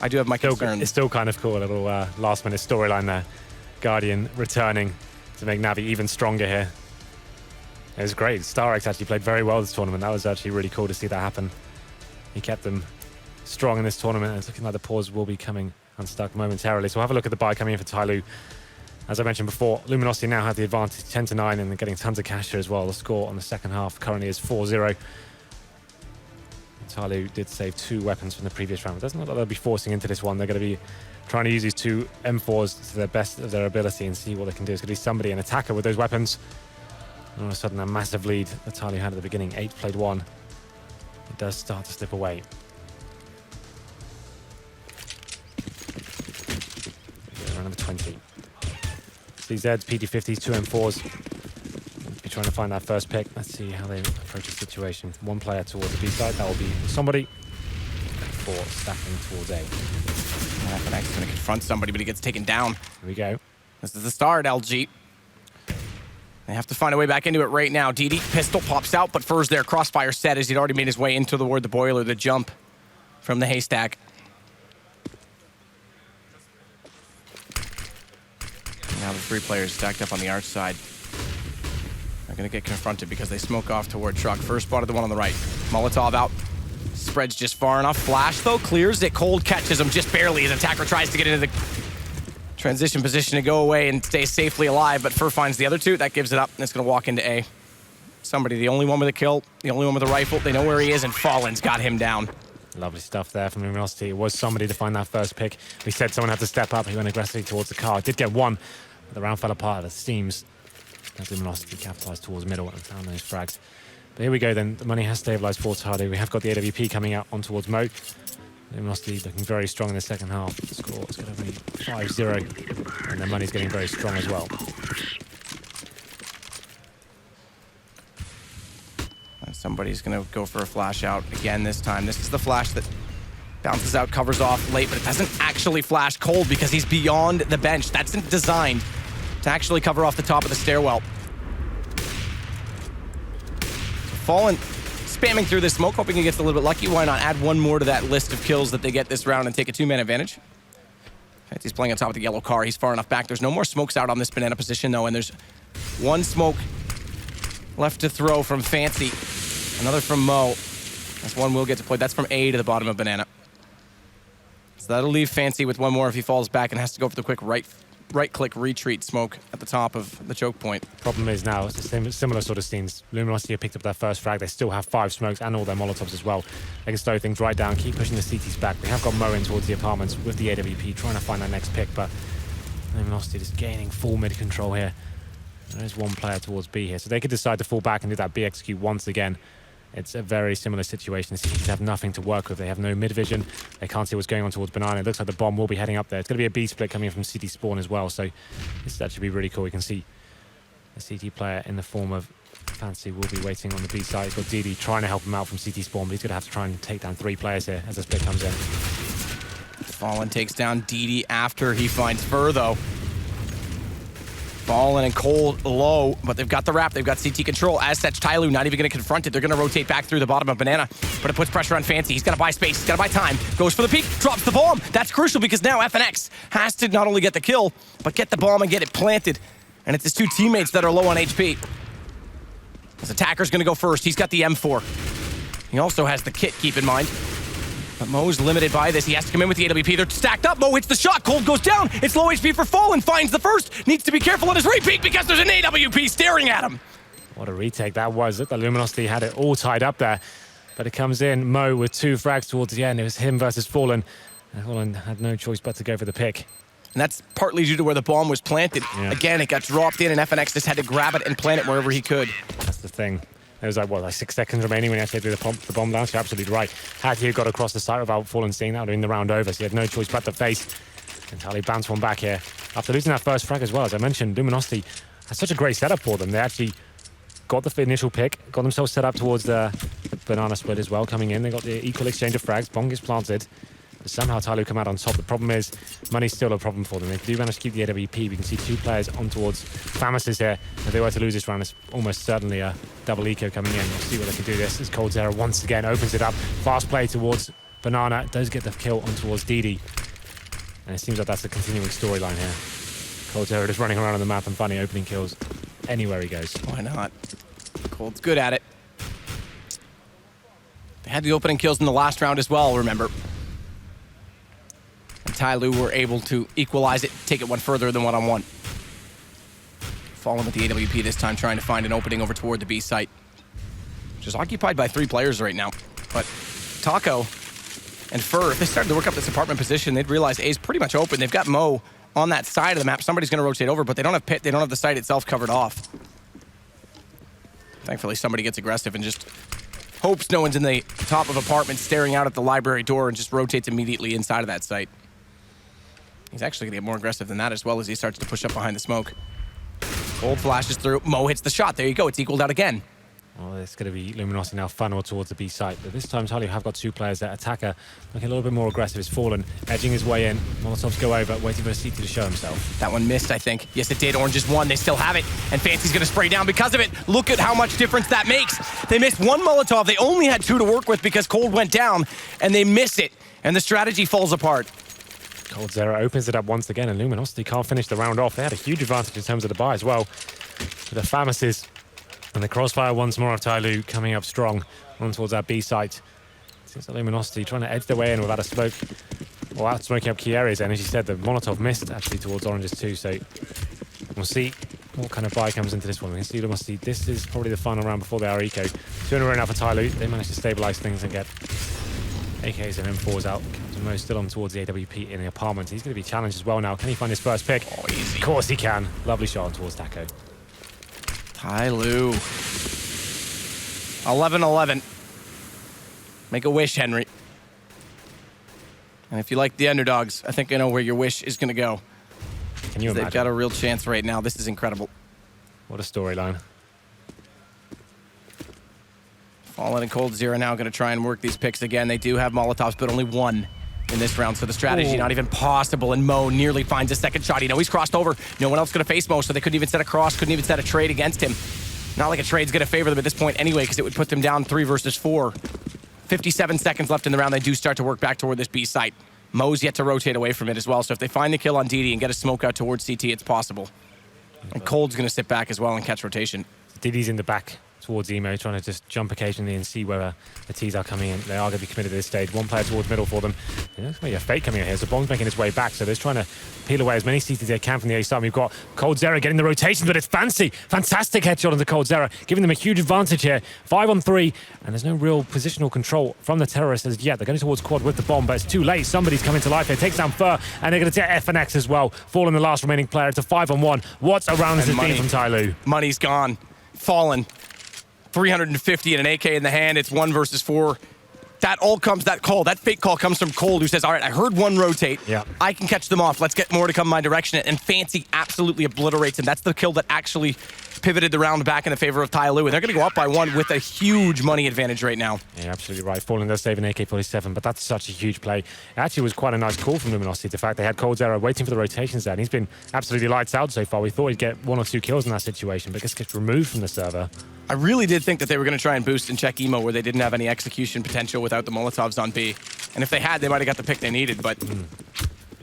[SPEAKER 2] I do have my concerns.
[SPEAKER 1] It's still kind of cool, a little last-minute storyline there. Guardian returning to make Navi even stronger here. It was great. Starix actually played very well this tournament. That was actually really cool to see that happen. He kept them strong in this tournament, and it's looking like the pause will be coming unstuck momentarily. So we'll have a look at the buy coming in for Tyloo. As I mentioned before, Luminosity now have the advantage 10-9, and they're getting tons of cash here as well. The score on the second half currently is 4-0. Tyloo did save 2 weapons from the previous round. It doesn't look like they'll be forcing into this one. They're going to be trying to use these two M4s to the best of their ability and see what they can do. It's going to be somebody, an attacker with those weapons. And all of a sudden, a massive lead that Tyloo had at the beginning. 8 played 1. It does start to slip away. Round number 20. CZs, PD50s, 2 M4s. Be trying to find that first pick. Let's see how they approach the situation. 1 player towards the B side. That will be somebody. 4 stacking towards A.
[SPEAKER 2] FNX is going to confront somebody, but he gets taken down.
[SPEAKER 1] Here we go.
[SPEAKER 2] This is the start, LG. They have to find a way back into it right now. DD pistol pops out, but Fur's there. Crossfire set as he'd already made his way into toward the boiler, the jump from the haystack. Now the 3 players stacked up on the arch side are going to get confronted because they smoke off toward truck. First spotted the one on the right. Molotov out. Spreads just far enough. Flash, though, clears it. Cold catches him just barely. His attacker tries to get into the transition position to go away and stay safely alive, but Fur finds the other 2. That gives it up, and it's going to walk into A. Somebody, the only one with a kill, the only one with a rifle. They know where he is, and Fallen's got him down.
[SPEAKER 1] Lovely stuff there from Luminosity. It was somebody to find that first pick. We said someone had to step up. He went aggressively towards the car. Did get 1, but the round fell apart. It seems as Luminosity capitalized towards middle and found those frags. But here we go then. The money has stabilized for Tyloo. We have got the AWP coming out on towards Mo. Luminosity looking very strong in the second half. The score is going to be 5-0, and the money's getting very strong as well.
[SPEAKER 2] And somebody's going to go for a flash out again this time. This is the flash that bounces out, covers off late, but it doesn't actually flash cold because he's beyond the bench. That's designed to actually cover off the top of the stairwell. Fallen spamming through this smoke, hoping he gets a little bit lucky. Why not add 1 more to that list of kills that they get this round and take a 2-man advantage? He's playing on top of the yellow car. He's far enough back. There's no more smokes out on this banana position, though, and there's 1 smoke left to throw from Fancy. Another from Mo. That's 1 will get deployed. That's from A to the bottom of banana. So that'll leave Fancy with 1 more if he falls back and has to go for the quick right-click retreat smoke at the top of the choke point.
[SPEAKER 1] Problem is now, it's the same, similar sort of scenes. Luminosity have picked up their first frag. They still have 5 smokes and all their Molotovs as well. They can slow things right down, keep pushing the CTs back. We have got Mo in towards the apartments with the AWP, trying to find that next pick, but Luminosity just gaining full mid control here. There is 1 player towards B here, so they could decide to fall back and do that B execute once again. It's a very similar situation. The CTs have nothing to work with. They have no mid vision. They can't see what's going on towards Banana. It looks like the bomb will be heading up there. It's going to be a B split coming in from CT spawn as well. So this should be really cool. We can see the CT player in the form of Fancy will be waiting on the B side. He's got DD trying to help him out from CT spawn, but he's going to have to try and take down 3 players here as the split comes in.
[SPEAKER 2] Fallen takes down DD after he finds Fur, though. Fallen and cold low, but they've got the wrap. They've got CT control. As such, Tyloo not even going to confront it. They're going to rotate back through the bottom of Banana, but it puts pressure on Fancy. He's got to buy space. He's got to buy time. Goes for the peek, drops the bomb. That's crucial because now FNX has to not only get the kill, but get the bomb and get it planted. And it's his 2 teammates that are low on HP. His attacker's going to go first. He's got the M4. He also has the kit, keep in mind. But Mo's limited by this. He has to come in with the AWP. They're stacked up. Mo hits the shot. Cold goes down. It's low HP for Fallen. Finds the first. Needs to be careful on his repeat because there's an AWP staring at him.
[SPEAKER 1] What a retake that was. The Luminosity had it all tied up there. But it comes in. Mo with 2 frags towards the end. It was him versus Fallen. And Fallen had no choice but to go for the pick.
[SPEAKER 2] And that's partly due to where the bomb was planted. Yeah. Again, it got dropped in, and FNX just had to grab it and plant it wherever he could.
[SPEAKER 1] That's the thing. There was like 6 seconds remaining when he actually threw the bomb down. So you're absolutely right. Had he got across the site without Fallen seeing that, would have been the round over. So he had no choice but to face. And Tyloo bounced 1 back here. After losing that first frag as well, as I mentioned, Luminosity had such a great setup for them. They actually got the initial pick, got themselves set up towards the banana split as well, coming in. They got the equal exchange of frags. Bomb gets planted. But somehow Tyloo come out on top. The problem is, money's still a problem for them. They do manage to keep the AWP. We can see 2 players on towards Famis's here. If they were to lose this round, it's almost certainly a double eco coming in. We'll see what they can do this. As Cold Zero once again opens it up. Fast play towards Banana. Does get the kill on towards DD. And it seems like that's the continuing storyline here. Cold Zero just running around on the map and finding opening kills anywhere he goes.
[SPEAKER 2] Why not? Cold's good at it. They had the opening kills in the last round as well, remember. And Tyloo were able to equalize it, take it 1 further than 1-on-1. Fallen with the AWP this time, trying to find an opening over toward the B site, which is occupied by 3 players right now. But Taco And Fur, if they started to work up this apartment position, they'd realize A's pretty much open. They've got Mo on that side of the map. Somebody's going to rotate over, but they don't have Pit. They don't have the site itself covered off. Thankfully, somebody gets aggressive and just hopes no one's in the top of apartment staring out at the library door and just rotates immediately inside of that site. He's actually going to get more aggressive than that as well as he starts to push up behind the smoke. Cold flashes through. Mo hits the shot. There you go. It's equaled out again.
[SPEAKER 1] Well, it's going to be Luminosity now funnel towards the B site. But this time, Tyloo have got 2 players there. Attacker looking a little bit more aggressive. Is Fallen, edging his way in. Molotovs go over, waiting for a CT to show himself.
[SPEAKER 2] That one missed, I think. Yes, it did. Orange is 1. They still have it. And Fancy's going to spray down because of it. Look at how much difference that makes. They missed 1 Molotov. They only had 2 to work with because Cold went down, and they missed it. And the strategy falls apart.
[SPEAKER 1] coldzera opens it up once again, and Luminosity can't finish the round off. They had a huge advantage in terms of the buy as well. The Famises and the crossfire once more of Tyloo coming up strong, on towards that B site. Seems like Luminosity trying to edge their way in without a smoke, or out smoking up key areas. And as you said, the Molotov missed actually towards Oranges too. So we'll see what kind of buy comes into this one. We can see Luminosity. This is probably the final round before they are eco. 2 in a row now for Tyloo. They managed to stabilize things and get AKs and M4s out. Captain Mo still on towards the AWP in the apartment. He's going to be challenged as well now. Can he find his first pick?
[SPEAKER 2] Oh, easy.
[SPEAKER 1] Of course he can. Lovely shot on towards Taco.
[SPEAKER 2] Tyloo. 11-11. Make a wish, Henry. And if you like the underdogs, I think I know where your wish is going to go.
[SPEAKER 1] Can you imagine?
[SPEAKER 2] They've got a real chance right now. This is incredible.
[SPEAKER 1] What a storyline.
[SPEAKER 2] Fallen and coldzera now going to try and work these picks again. They do have Molotovs, but only 1 in this round, so the strategy not even possible, and Mo nearly finds a second shot. You know he's crossed over. No one else going to face Mo, so they couldn't even set a cross, couldn't even set a trade against him. Not like a trade's going to favor them at this point anyway, because it would put them down 3 versus 4. 57 seconds left in the round. They do start to work back toward this B site. Mo's yet to rotate away from it as well, so if they find the kill on DD and get a smoke out towards CT, it's possible. And Cold's going to sit back as well and catch rotation.
[SPEAKER 1] DD's in the back towards Emo, trying to just jump occasionally and see whether the T's are coming in. They are going to be committed at this stage. 1 player towards middle for them. There's maybe a fake coming in here, so Bomb's making his way back, so they're trying to peel away as many CTs as they can from the A side. We've got coldzera getting the rotation, but it's Fancy. Fantastic headshot on the coldzera, giving them a huge advantage here. 5 on 3, and there's no real positional control from the terrorists as yet. They're going towards quad with the bomb, but it's too late. Somebody's coming to life here. Takes down Fur, and they're going to take FNX as well. Fallen the last remaining player. It's a 5 on 1. What's around this being from Tyloo?
[SPEAKER 2] Money's gone. Fallen. 350 and an AK in the hand. It's 1 versus 4. That all comes, that call, that fake call comes from Cold, who says, all right, I heard 1 rotate.
[SPEAKER 1] Yeah.
[SPEAKER 2] I can catch them off. Let's get more to come my direction. And Fancy absolutely obliterates him. That's the kill that actually pivoted the round back in the favor of Tyloo. And they're going to go up by 1 with a huge money advantage right now.
[SPEAKER 1] Yeah, absolutely right. Fallen does save an AK-47, but that's such a huge play. It actually was quite a nice call from Luminosity. The fact they had coldzera waiting for the rotations there, and he's been absolutely lights out so far. We thought he'd get 1 or 2 kills in that situation, but gets removed from the server.
[SPEAKER 2] I really did think that they were going to try and boost and check Emo where they didn't have any execution potential without the Molotovs on B. And if they had, they might have got the pick they needed, but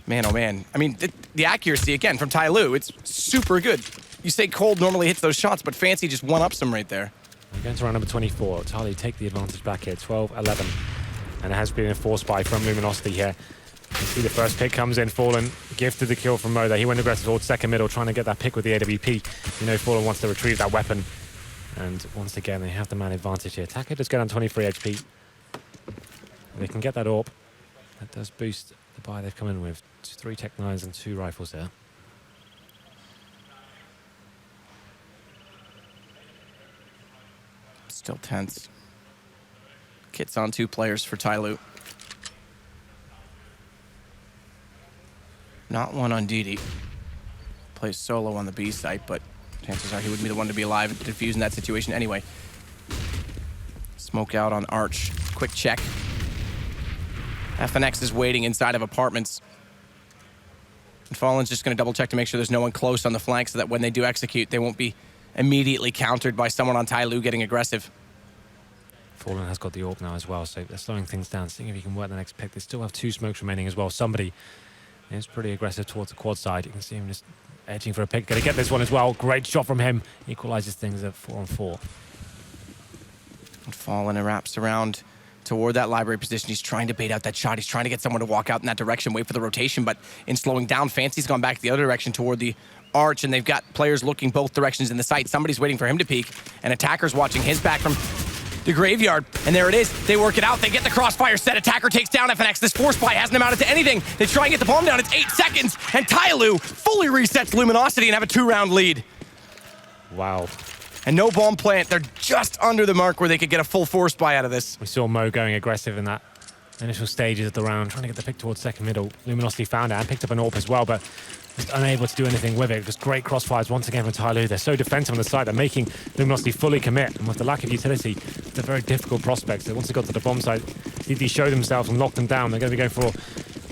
[SPEAKER 2] man, oh man. I mean, the accuracy, again, from Tyloo, it's super good. You say Cold normally hits those shots, but Fancy just one-ups them right there.
[SPEAKER 1] We're going to round number 24. Tyloo take the advantage back here, 12-11. And it has been enforced by from Luminosity here. You see the first pick comes in, Fallen gifted the kill from Mo there. He went aggressive towards second middle, trying to get that pick with the AWP. You know Fallen wants to retrieve that weapon. And once again, they have the man advantage here. Taka just going on 23 HP. They can get that AWP. That does boost the buy they've come in with. 3 Tech 9s and 2 rifles there.
[SPEAKER 2] Still tense. Kits on 2 players for Tyloo. Not 1 on DD. Plays solo on the B site, but chances are he wouldn't be the one to be alive and defuse in that situation anyway. Smoke out on Arch. Quick check. FNX is waiting inside of apartments. And Fallen's just going to double check to make sure there's no one close on the flank so that when they do execute, they won't be immediately countered by someone on Tyloo getting aggressive.
[SPEAKER 1] Fallen has got the AWP now as well, so they're slowing things down, seeing if he can work the next pick. They still have 2 smokes remaining as well. Somebody is pretty aggressive towards the quad side. You can see him just edging for a pick. Gonna get this one as well. Great shot from him. Equalizes things at 4 on 4.
[SPEAKER 2] And Fallen wraps around toward that library position. He's trying to bait out that shot. He's trying to get someone to walk out in that direction, wait for the rotation, but in slowing down, Fancy's gone back the other direction toward the arch, and they've got players looking both directions in the site. Somebody's waiting for him to peek, and Attacker's watching his back from the graveyard. And there it is. They work it out. They get the crossfire set. Attacker takes down FNX. This force buy hasn't amounted to anything. They try and get the bomb down. It's 8 seconds. And Tyloo fully resets Luminosity and have a 2-round lead.
[SPEAKER 1] Wow.
[SPEAKER 2] And no bomb plant. They're just under the mark where they could get a full force buy out of this.
[SPEAKER 1] We saw Mo going aggressive in that initial stages of the round, trying to get the pick towards second middle. Luminosity found it and picked up an AWP as well, but just unable to do anything with it. Just great crossfires once again from Tyloo. They're so defensive on the side. They're making Luminosity fully commit. And with the lack of utility, it's a very difficult prospect. So once they got to the bomb site, DD showed themselves and locked them down. They're going to be going for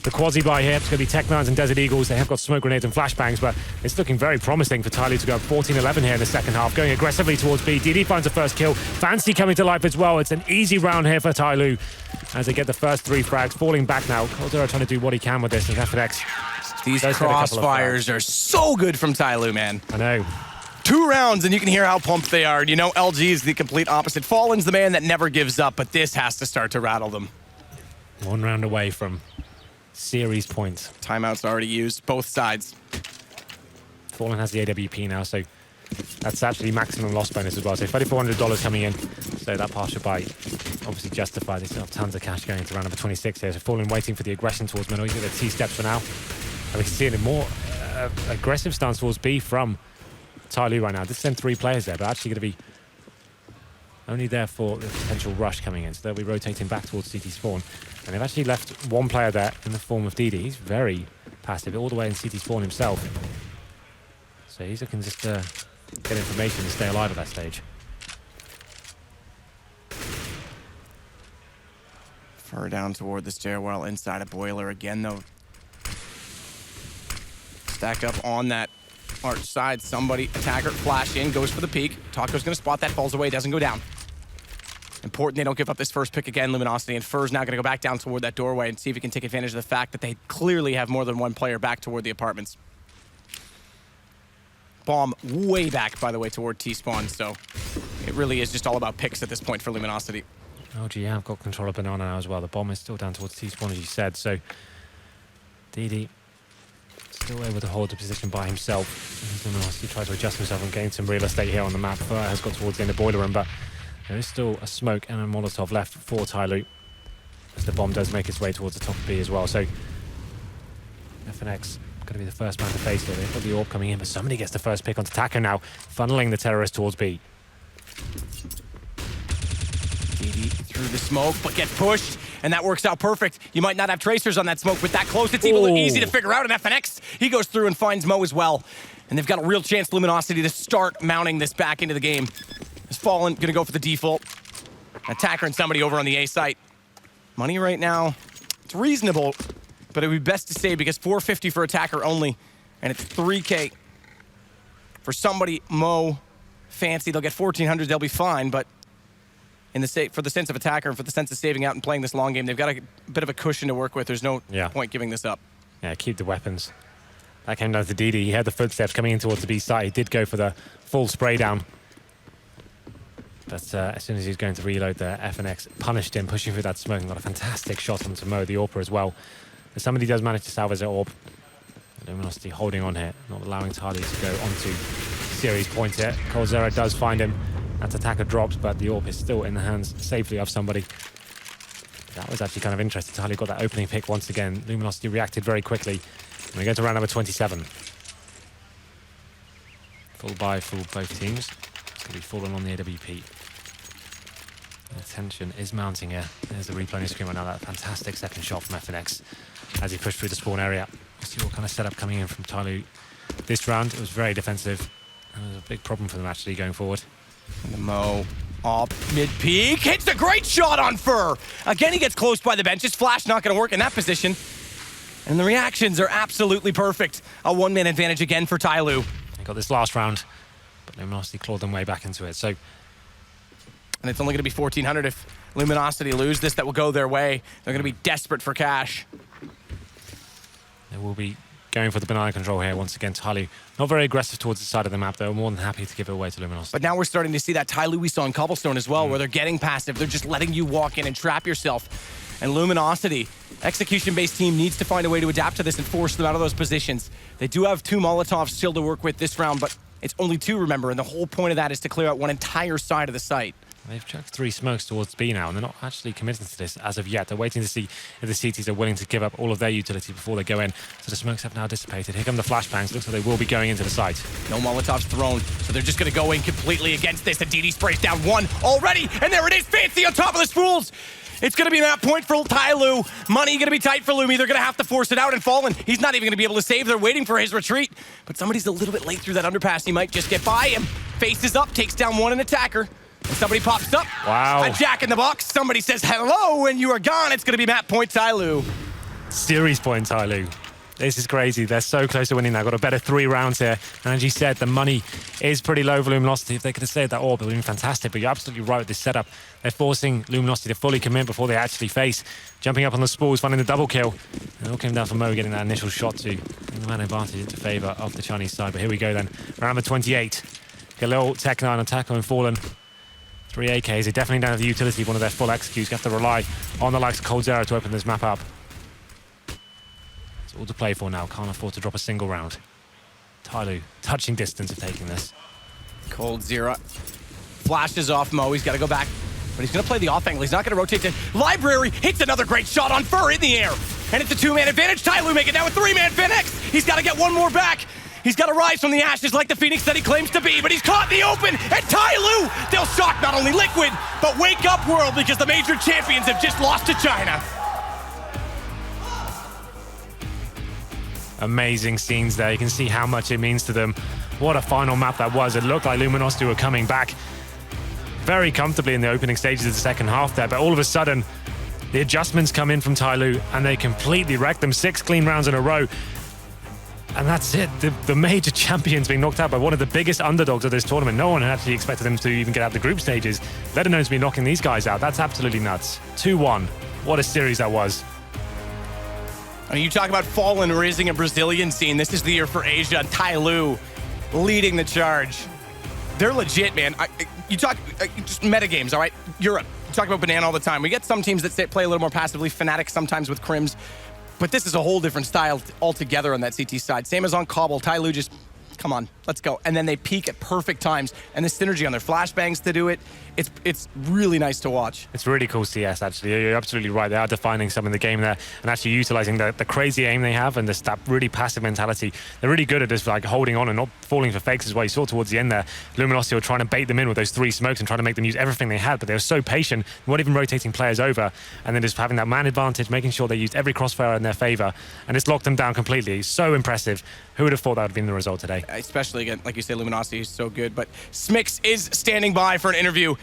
[SPEAKER 1] the quasi-buy here. It's going to be Tech-9s and Desert Eagles. They have got smoke grenades and flashbangs, but it's looking very promising for Tyloo to go up 14-11 here in the second half, going aggressively towards B. DD finds the first kill. Fancy coming to life as well. It's an easy round here for Tyloo as they get the first 3 frags. Falling back now. coldzera trying to do what he can with this as FNX.
[SPEAKER 2] These crossfires are so good from Tyloo, man.
[SPEAKER 1] I know.
[SPEAKER 2] 2 rounds and you can hear how pumped they are. You know, LG is the complete opposite. Fallen's the man that never gives up, but this has to start to rattle them.
[SPEAKER 1] 1 round away from series points.
[SPEAKER 2] Timeout's already used, both sides.
[SPEAKER 1] Fallen has the AWP now, so that's actually maximum loss bonus as well. So $3,400 coming in. So that partial buy obviously justified. They still have tons of cash going into round number 26 here. So Fallen waiting for the aggression towards middle. He's got the T-steps for now. And we can see it in more aggressive stance towards B from Tyloo right now. This sent 3 players there, but actually going to be only there for the potential rush coming in. So they'll be rotating back towards CT spawn. And they've actually left 1 player there in the form of DD. He's very passive, all the way in CT spawn himself. So he's looking just to get information and stay alive at that stage.
[SPEAKER 2] Far down toward the stairwell inside a boiler again, though. Stack up on that arch side. Somebody, attacker, flash in, goes for the peek. Taco's going to spot that, falls away, doesn't go down. Important they don't give up this first pick again, Luminosity, and Fur's now going to go back down toward that doorway and see if he can take advantage of the fact that they clearly have more than 1 player back toward the apartments. Bomb way back, by the way, toward T-spawn, so it really is just all about picks at this point for Luminosity.
[SPEAKER 1] LG have got control of Banana now as well. The bomb is still down towards T-spawn, as you said, so DD still able to hold the position by himself. Luminosity tries to adjust himself and gain some real estate here on the map. Fur has got towards the end of boiler room, but there is still a smoke and a Molotov left for Tyloo as the bomb does make its way towards the top of B as well. So FNX going to be the first man to face it. They've got the AWP coming in, but somebody gets the first pick onto Taco now, funneling the terrorist towards B.
[SPEAKER 2] DD through the smoke, but gets pushed, and that works out perfect. You might not have tracers on that smoke, but that close, it's even easy to figure out, and FNX, he goes through and finds Mo as well. And they've got a real chance, Luminosity, to start mounting this back into the game. Has Fallen, gonna go for the default. Attacker and somebody over on the A site. Money right now, it's reasonable, but it would be best to say because $450 for attacker only, and it's $3K for somebody. Mo, Fancy, they'll get $1,400, they'll be fine, but in the for the sense of attacker and for the sense of saving out and playing this long game, they've got a bit of a cushion to work with. There's no point giving this up.
[SPEAKER 1] Yeah, keep the weapons. That came down to DD. He had the footsteps coming in towards the B side. He did go for the full spray down. But as soon as he was going to reload, the FNX punished him, pushing through that smoke and got a fantastic shot onto Mo, the AWPer as well. But somebody does manage to salvage their AWP. Luminosity holding on here, not allowing Tyloo to go onto series points here. coldzera does find him. That attacker drops, but the AWP is still in the hands safely of somebody. That was actually kind of interesting. Tyloo got that opening pick once again. Luminosity reacted very quickly. And we go to round number 27. Full buy for both teams. It's going to be falling on the AWP. The tension is mounting here. There's the replay on your screen right now. That fantastic second shot from FNX as he pushed through the spawn area. We'll see what kind of setup coming in from Tyloo this round. It was very defensive. And it was a big problem for them actually going forward.
[SPEAKER 2] And the Mo off mid-peak. Hits a great shot on Fur. Again, he gets close by the bench. His flash not going to work in that position. And the reactions are absolutely perfect. A 1-man advantage again for Tyloo.
[SPEAKER 1] They got this last round, but Luminosity clawed them way back into it. So,
[SPEAKER 2] and it's only going to be $1,400 if Luminosity lose this. That will go their way. They're going to be desperate for cash.
[SPEAKER 1] They will be going for the banana control here once again. Tyloo not very aggressive towards the side of the map. They're more than happy to give it away to Luminosity.
[SPEAKER 2] But now we're starting to see that Tyloo we saw in Cobblestone as well, where they're getting passive. They're just letting you walk in and trap yourself. And Luminosity, execution-based team, needs to find a way to adapt to this and force them out of those positions. They do have 2 Molotovs still to work with this round, but it's only 2, remember, and the whole point of that is to clear out one entire side of the site.
[SPEAKER 1] They've chucked 3 smokes towards B now, and they're not actually committing to this as of yet. They're waiting to see if the CTs are willing to give up all of their utility before they go in. So the smokes have now dissipated. Here come the flashbangs. Looks like they will be going into the site.
[SPEAKER 2] No Molotovs thrown, so they're just going to go in completely against this. And DD sprays down 1 already, and there it is, Fancy on top of the spools. It's going to be that point for Tyloo. Money going to be tight for Lumi. They're going to have to force it out, and Fallen, he's not even going to be able to save. They're waiting for his retreat, but somebody's a little bit late through that underpass. He might just get by him. Faces up, takes down 1 an attacker. And somebody pops up.
[SPEAKER 1] Wow.
[SPEAKER 2] A jack in the box. Somebody says hello, and you are gone. It's going to be map point Tyloo.
[SPEAKER 1] Series point Tyloo. This is crazy. They're so close to winning now. Got a better 3 rounds here. And as you said, the money is pretty low for Luminosity. If they could have saved that orb, it would have been fantastic. But you're absolutely right with this setup. They're forcing Luminosity to fully commit before they actually face. Jumping up on the spools, finding the double kill. And it all came down for Mo getting that initial shot to bring the man advantage into favour of the Chinese side. But here we go then. Round number 28. Galil, Tech9 on Taco and Fallen. 3 AKs. They definitely don't have the utility of one of their full executes. You have to rely on the likes of Cold Zero to open this map up. It's all to play for now. Can't afford to drop a single round. Tyloo, touching distance of taking this.
[SPEAKER 2] Cold Zero flashes off Mo. He's got to go back, but he's going to play the off angle. He's not going to rotate to Library. Hits another great shot on Fur in the air. And it's a 2-man advantage. Tyloo make it now with 3-man Phoenix. He's got to get 1 more back. He's got to rise from the ashes like the Phoenix that he claims to be, but he's caught in the open, and Tyloo, they'll shock not only Liquid, but wake up world, because the major champions have just lost to China.
[SPEAKER 1] Amazing scenes there. You can see how much it means to them. What a final map that was. It looked like Luminosity were coming back very comfortably in the opening stages of the second half there, but all of a sudden, the adjustments come in from Tyloo, and they completely wreck them. 6 clean rounds in a row. And that's it. The major champions being knocked out by one of the biggest underdogs of this tournament. No one had actually expected them to even get out the group stages, let alone to be knocking these guys out. That's absolutely nuts. 2-1. What a series that was.
[SPEAKER 2] I mean, you talk about Fallen raising a Brazilian scene. This is the year for Asia, and Tyloo leading the charge. They're legit, man. You talk just metagames, all right? Europe. You talk about Banana all the time. We get some teams that play a little more passively, Fnatic sometimes with Crims. But this is a whole different style altogether on that CT side. Same as on Cobble. Tyloo just, come on, let's go. And then they peak at perfect times. And the synergy on their flashbangs to do it, it's really nice to watch.
[SPEAKER 1] It's really cool CS, actually. You're absolutely right. They are defining some in the game there and actually utilizing the crazy aim they have and that really passive mentality. They're really good at just like holding on and not falling for fakes as well. You saw towards the end there, Luminosity were trying to bait them in with those 3 smokes and trying to make them use everything they had, but they were so patient, not even rotating players over, and then just having that man advantage, making sure they used every crossfire in their favor, and just locked them down completely. So impressive. Who would have thought that would have been the result today?
[SPEAKER 2] Especially, again, like you say, Luminosity is so good, but Smix is standing by for an interview.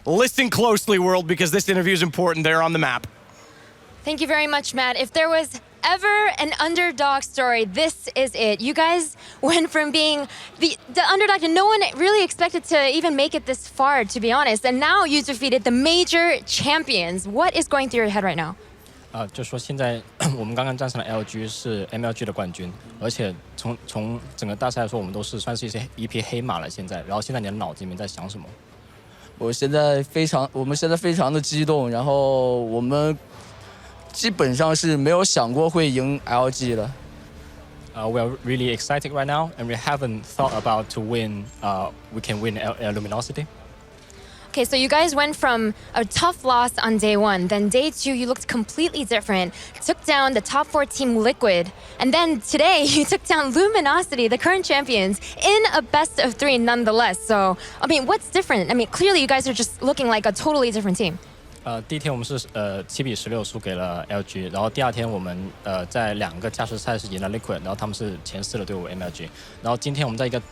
[SPEAKER 2] Listen closely, world, because this interview is important. They're on the map.
[SPEAKER 3] Thank you very much, Matt. If there was ever an underdog story, this is it. You guys went from being the underdog and no one really expected to even make it this far, to be honest. And now you defeated the major champions. What is going through your head right now?
[SPEAKER 4] 就说现在我们刚刚战胜了 LG 是 MLG 的冠军，而且从整个大赛来说，我们都是算是一匹黑马了。现在，然后现在你的脑子里面在想什么？
[SPEAKER 5] 我们现在非常的激动，然后我们基本上是没有想过会赢 LG 的。
[SPEAKER 4] We are really excited right now, and we haven't thought about to win. We can win Luminosity.
[SPEAKER 3] Okay, so you guys went from a tough loss on day 1, then day 2 you looked completely different, took down the top 4 team Liquid, and then today you took down Luminosity, the current champions, in a best of 3 nonetheless. So, I mean, what's different? I mean, clearly you guys are just looking like a totally different team.
[SPEAKER 4] 第一天我们是7比16输给了 LG， 然后第二天我们在2个加时赛是赢了 Liquid， 然后他们是前4的队伍 MLG， 然后今天我们在一个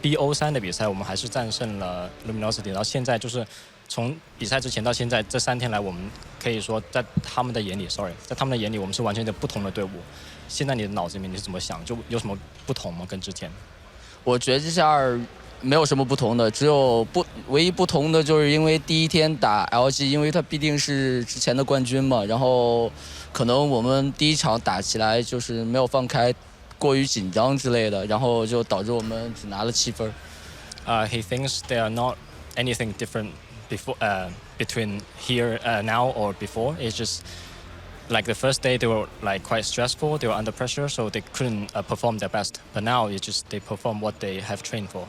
[SPEAKER 4] BO3 的比赛，我们还是战胜了 Luminosity， 然后现在就是从比赛之前到现在这3天来，我们可以说在他们的眼里，我们是完全的不同的队伍。现在你的脑子里面你是怎么想？就有什么不同吗？跟之前？
[SPEAKER 5] 我觉得这下没有什么不同的，唯一不同的就是因为第一天打 LG， 因为他必定是之前的冠军嘛，然后可能我们第一场打起来就是没有放开。过于紧张之类的，然后就导致我们只拿了7分。
[SPEAKER 4] He thinks there are not anything different between here now or before. It's just like the first day they were like quite stressful. They were under pressure, so they couldn't perform their best. But now it's just they perform what they have trained for.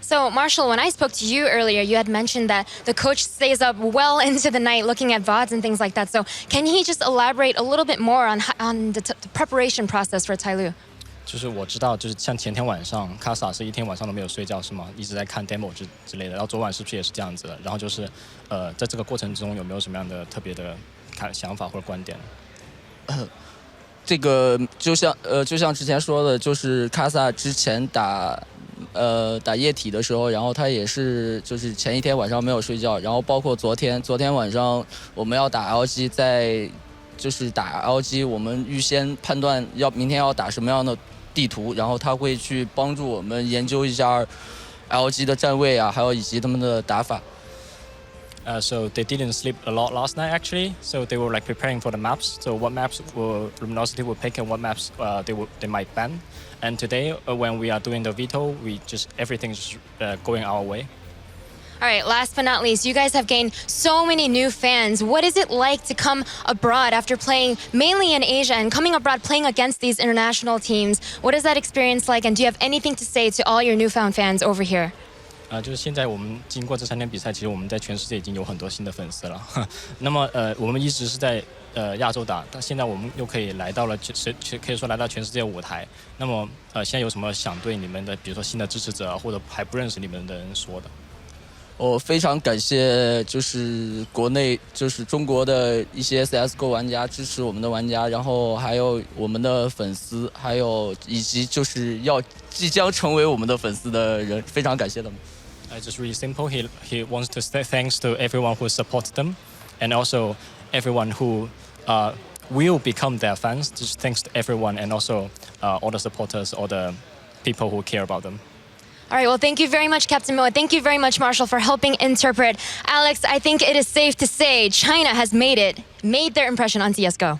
[SPEAKER 3] So, Marshall, when I spoke to you earlier, you had mentioned that the coach stays up well into the night looking at VODs and things like that. So, can he just elaborate a little bit more on the preparation process for Tyloo?
[SPEAKER 4] 就是我知道，就是像前天晚上，卡萨是一天晚上都没有睡觉是吗？一直在看 demo 之类的。然后昨晚是不是也是这样子的？然后就是，在这个过程中有没有什么样的特别的想法或者观点？
[SPEAKER 5] 这个就像之前说的，就是卡萨之前打液体的时候，然后他也是就是前一天晚上没有睡觉，然后包括昨天晚上我们要打 LG， 就是打 LG， 我们预先判断明天要打什么样的地图，然后他会去帮助我们研究一下 LG 的站位啊，还有以及他们的打法。
[SPEAKER 4] So they didn't sleep a lot last night actually. So they were like preparing for the maps. So what maps Luminosity will pick and what maps they might ban. And today when we are doing the veto, everything's going our way.
[SPEAKER 3] All right, last but not least, you guys have gained so many new fans. What is it like to come abroad after playing mainly in Asia and coming abroad playing against these international teams? What is that experience like? And do you have anything to say to all your newfound fans over here?
[SPEAKER 4] 就是现在我们经过这3天比赛，其实我们在全世界已经有很多新的粉丝了。那么我们一直是在亚洲打，但现在我们又可以来到了可以说来到全世界舞台。那么现在有什么想对你们的，比如说新的支持者或者还不认识你们的人说的？
[SPEAKER 5] 我非常感谢，就是国内就是中国的一些 CS:GO 玩家支持我们的玩家，然后还有我们的粉丝，还有以及就是即将成为我们的粉丝的人，非常感谢他们。
[SPEAKER 4] It's just really simple. He wants to say thanks to everyone who supported them, and also everyone who will become their fans. Just thanks to everyone, and also all the supporters, all the people who care about them.
[SPEAKER 3] All right, well, thank you very much, Captain Mo. Thank you very much, Marshall, for helping interpret. Alex, I think it is safe to say China has made their impression on CSGO.